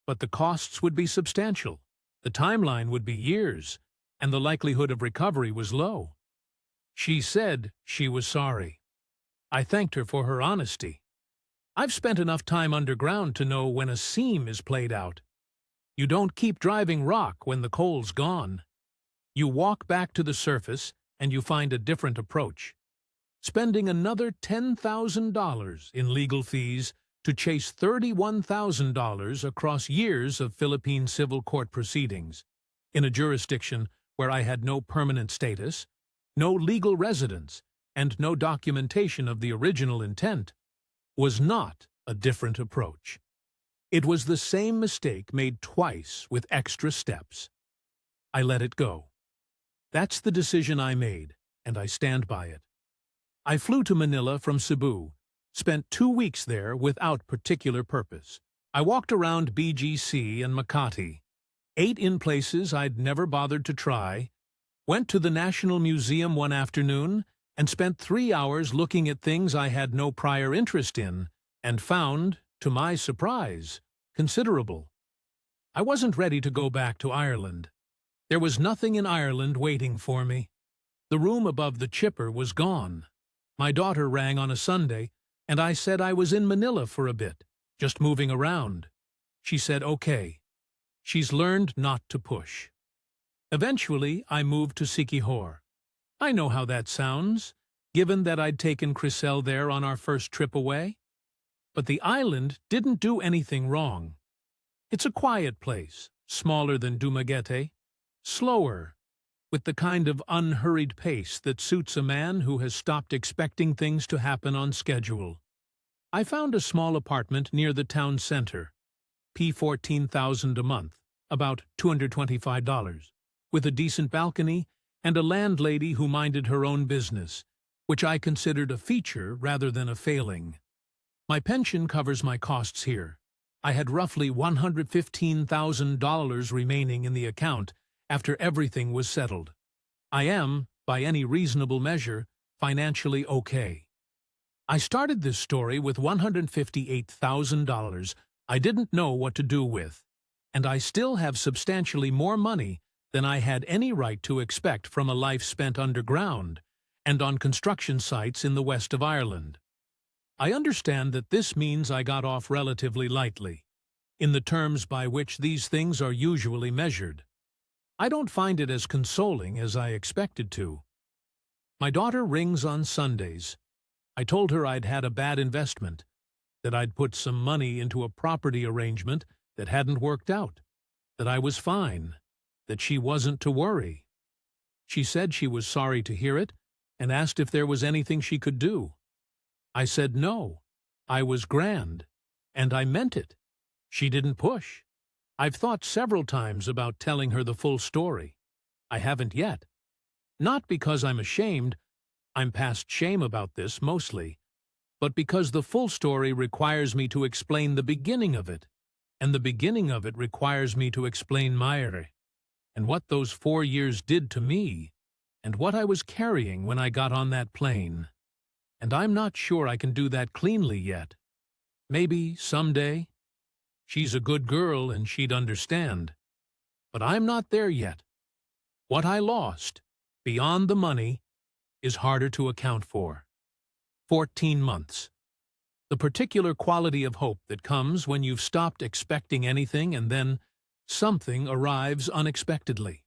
but the costs would be substantial, the timeline would be years, and the likelihood of recovery was low. She said she was sorry. I thanked her for her honesty. I've spent enough time underground to know when a seam is played out. You don't keep driving rock when the coal's gone. You walk back to the surface and you find a different approach. Spending another $10,000 in legal fees to chase $31,000 across years of Philippine civil court proceedings, in a jurisdiction where I had no permanent status, no legal residence, and no documentation of the original intent, was not a different approach. It was the same mistake made twice with extra steps. I let it go. That's the decision I made, and I stand by it. I flew to Manila from Cebu, spent 2 weeks there without particular purpose. I walked around BGC and Makati, ate in places I'd never bothered to try, went to the National Museum one afternoon, and spent 3 hours looking at things I had no prior interest in, and found, to my surprise, considerable. I wasn't ready to go back to Ireland. There was nothing in Ireland waiting for me. The room above the chipper was gone. My daughter rang on a Sunday, and I said I was in Manila for a bit, just moving around. She said, okay. She's learned not to push. Eventually, I moved to Siquijor. I know how that sounds, given that I'd taken Chrysal there on our first trip away. But the island didn't do anything wrong. It's a quiet place, smaller than Dumaguete, slower, with the kind of unhurried pace that suits a man who has stopped expecting things to happen on schedule. I found a small apartment near the town center, $14,000 a month, about $225, with a decent balcony and a landlady who minded her own business, which I considered a feature rather than a failing. My pension covers my costs here. I had roughly $115,000 remaining in the account after everything was settled. I am, by any reasonable measure, financially okay. I started this story with $158,000 I didn't know what to do with, and I still have substantially more money than I had any right to expect from a life spent underground and on construction sites in the west of Ireland. I understand that this means I got off relatively lightly, in the terms by which these things are usually measured. I don't find it as consoling as I expected to. My daughter rings on Sundays. I told her I'd had a bad investment, that I'd put some money into a property arrangement that hadn't worked out, that I was fine, that she wasn't to worry. She said she was sorry to hear it and asked if there was anything she could do. I said no, I was grand, and I meant it. She didn't push. I've thought several times about telling her the full story. I haven't yet. Not because I'm ashamed, I'm past shame about this mostly, but because the full story requires me to explain the beginning of it, and the beginning of it requires me to explain Mayre, and what those 4 years did to me, and what I was carrying when I got on that plane. And I'm not sure I can do that cleanly yet. Maybe someday. She's a good girl and she'd understand. But I'm not there yet. What I lost, beyond the money, is harder to account for. 14 months. The particular quality of hope that comes when you've stopped expecting anything and then something arrives unexpectedly.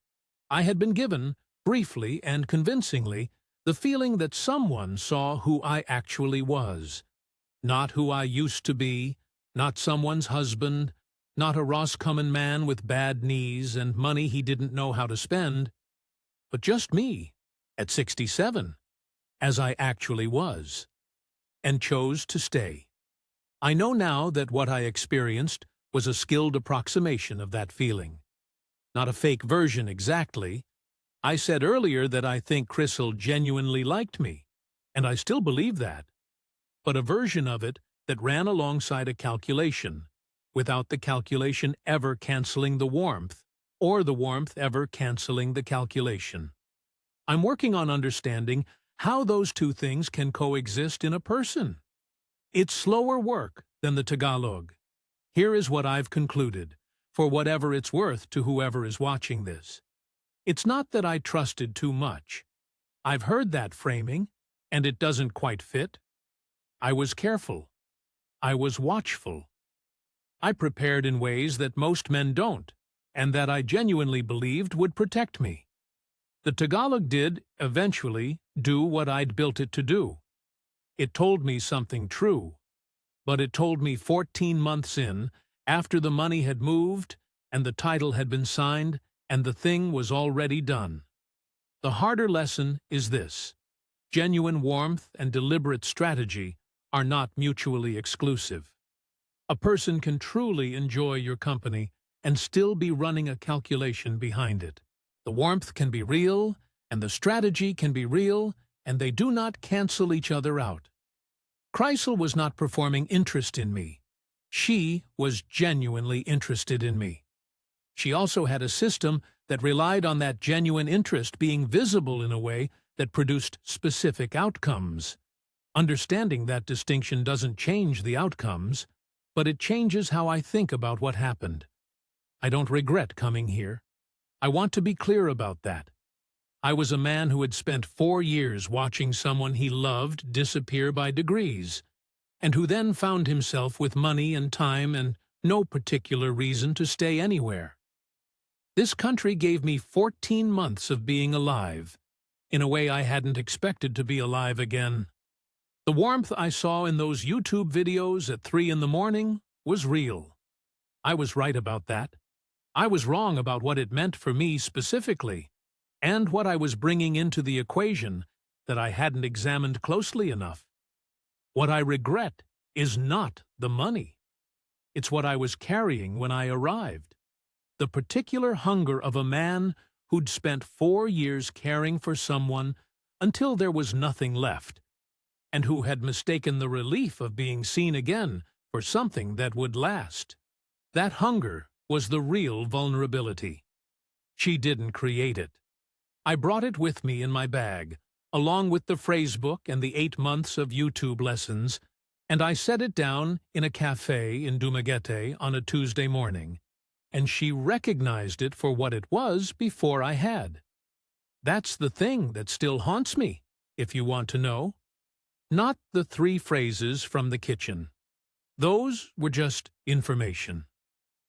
I had been given, briefly and convincingly, the feeling that someone saw who I actually was. Not who I used to be, not someone's husband, not a Roscommon man with bad knees and money he didn't know how to spend, but just me, at 67, as I actually was, and chose to stay. I know now that what I experienced was a skilled approximation of that feeling. Not a fake version exactly. I said earlier that I think Chrysal genuinely liked me, and I still believe that. But a version of it that ran alongside a calculation, without the calculation ever canceling the warmth, or the warmth ever canceling the calculation. I'm working on understanding how those two things can coexist in a person. It's slower work than the Tagalog. Here is what I've concluded, for whatever it's worth to whoever is watching this. It's not that I trusted too much. I've heard that framing, and it doesn't quite fit. I was careful. I was watchful. I prepared in ways that most men don't, and that I genuinely believed would protect me. The Tagalog did, eventually, do what I'd built it to do. It told me something true, but it told me 14 months in, after the money had moved, and the title had been signed, and the thing was already done. The harder lesson is this: genuine warmth and deliberate strategy are not mutually exclusive. A person can truly enjoy your company and still be running a calculation behind it. The warmth can be real, and the strategy can be real, and they do not cancel each other out. Kreisel was not performing interest in me. She was genuinely interested in me. She also had a system that relied on that genuine interest being visible in a way that produced specific outcomes. Understanding that distinction doesn't change the outcomes, but it changes how I think about what happened. I don't regret coming here. I want to be clear about that. I was a man who had spent 4 years watching someone he loved disappear by degrees, and who then found himself with money and time and no particular reason to stay anywhere. This country gave me 14 months of being alive, in a way I hadn't expected to be alive again. The warmth I saw in those YouTube videos at 3 in the morning was real. I was right about that. I was wrong about what it meant for me specifically, and what I was bringing into the equation that I hadn't examined closely enough. What I regret is not the money. It's what I was carrying when I arrived. The particular hunger of a man who'd spent 4 years caring for someone until there was nothing left, and who had mistaken the relief of being seen again for something that would last. That hunger was the real vulnerability. She didn't create it. I brought it with me in my bag, along with the phrasebook and the 8 months of YouTube lessons, and I set it down in a cafe in Dumaguete on a Tuesday morning, and she recognized it for what it was before I had. That's the thing that still haunts me, if you want to know. Not the 3 phrases from the kitchen. Those were just information.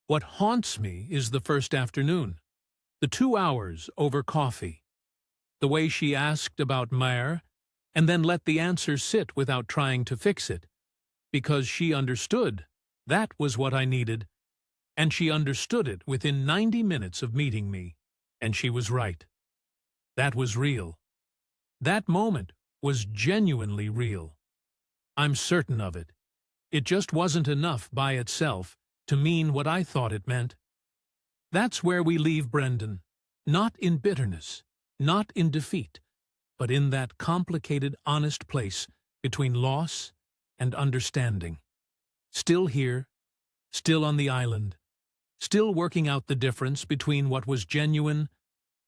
What haunts me is the first afternoon, the 2 hours over coffee, the way she asked about Mayer and then let the answer sit without trying to fix it, because she understood that was what I needed, and she understood it within 90 minutes of meeting me, and she was right. That was real. That moment was genuinely real. I'm certain of it. It just wasn't enough by itself to mean what I thought it meant. That's where we leave Brendan, not in bitterness, not in defeat, but in that complicated, honest place between loss and understanding. Still here, still on the island, still working out the difference between what was genuine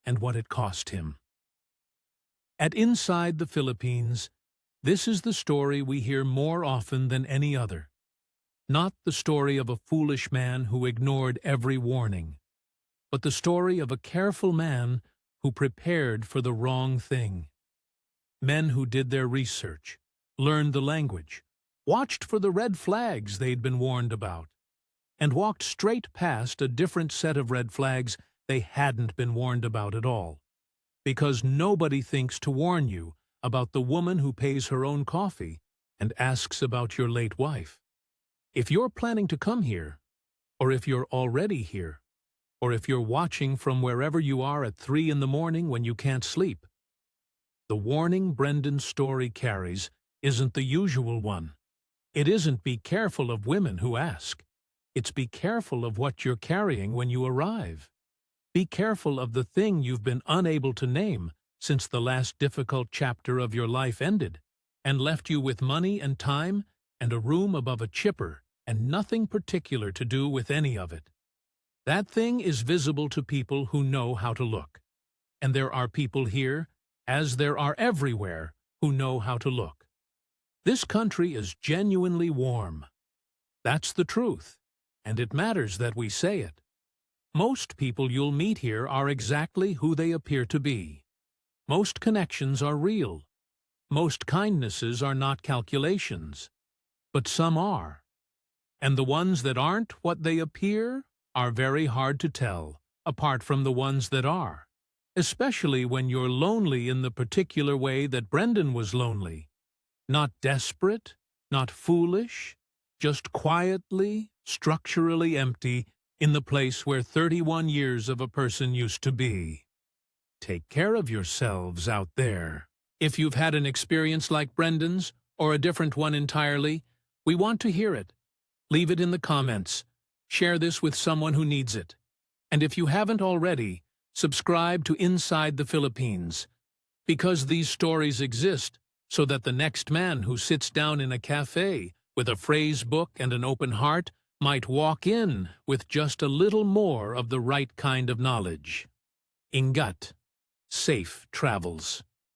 and what it cost him. At Inside the Philippines, this is the story we hear more often than any other. Not the story of a foolish man who ignored every warning, but the story of a careful man who prepared for the wrong thing. Men who did their research, learned the language, watched for the red flags they'd been warned about, and walked straight past a different set of red flags they hadn't been warned about at all. Because nobody thinks to warn you about the woman who pays her own coffee and asks about your late wife. If you're planning to come here, or if you're already here, or if you're watching from wherever you are at 3 in the morning when you can't sleep, the warning Brendan's story carries isn't the usual one. It isn't be careful of women who ask. It's be careful of what you're carrying when you arrive. Be careful of the thing you've been unable to name since the last difficult chapter of your life ended and left you with money and time and a room above a chipper, and nothing particular to do with any of it. That thing is visible to people who know how to look. And there are people here, as there are everywhere, who know how to look. This country is genuinely warm. That's the truth, and it matters that we say it. Most people you'll meet here are exactly who they appear to be. Most connections are real. Most kindnesses are not calculations. But some are. And the ones that aren't what they appear are very hard to tell, apart from the ones that are. Especially when you're lonely in the particular way that Brendan was lonely. Not desperate, not foolish, just quietly, structurally empty in the place where 31 years of a person used to be. Take care of yourselves out there. If you've had an experience like Brendan's, or a different one entirely, we want to hear it. Leave it in the comments. Share this with someone who needs it. And if you haven't already, subscribe to Inside the Philippines, because these stories exist so that the next man who sits down in a cafe with a phrase book and an open heart might walk in with just a little more of the right kind of knowledge. Ingat. Safe travels.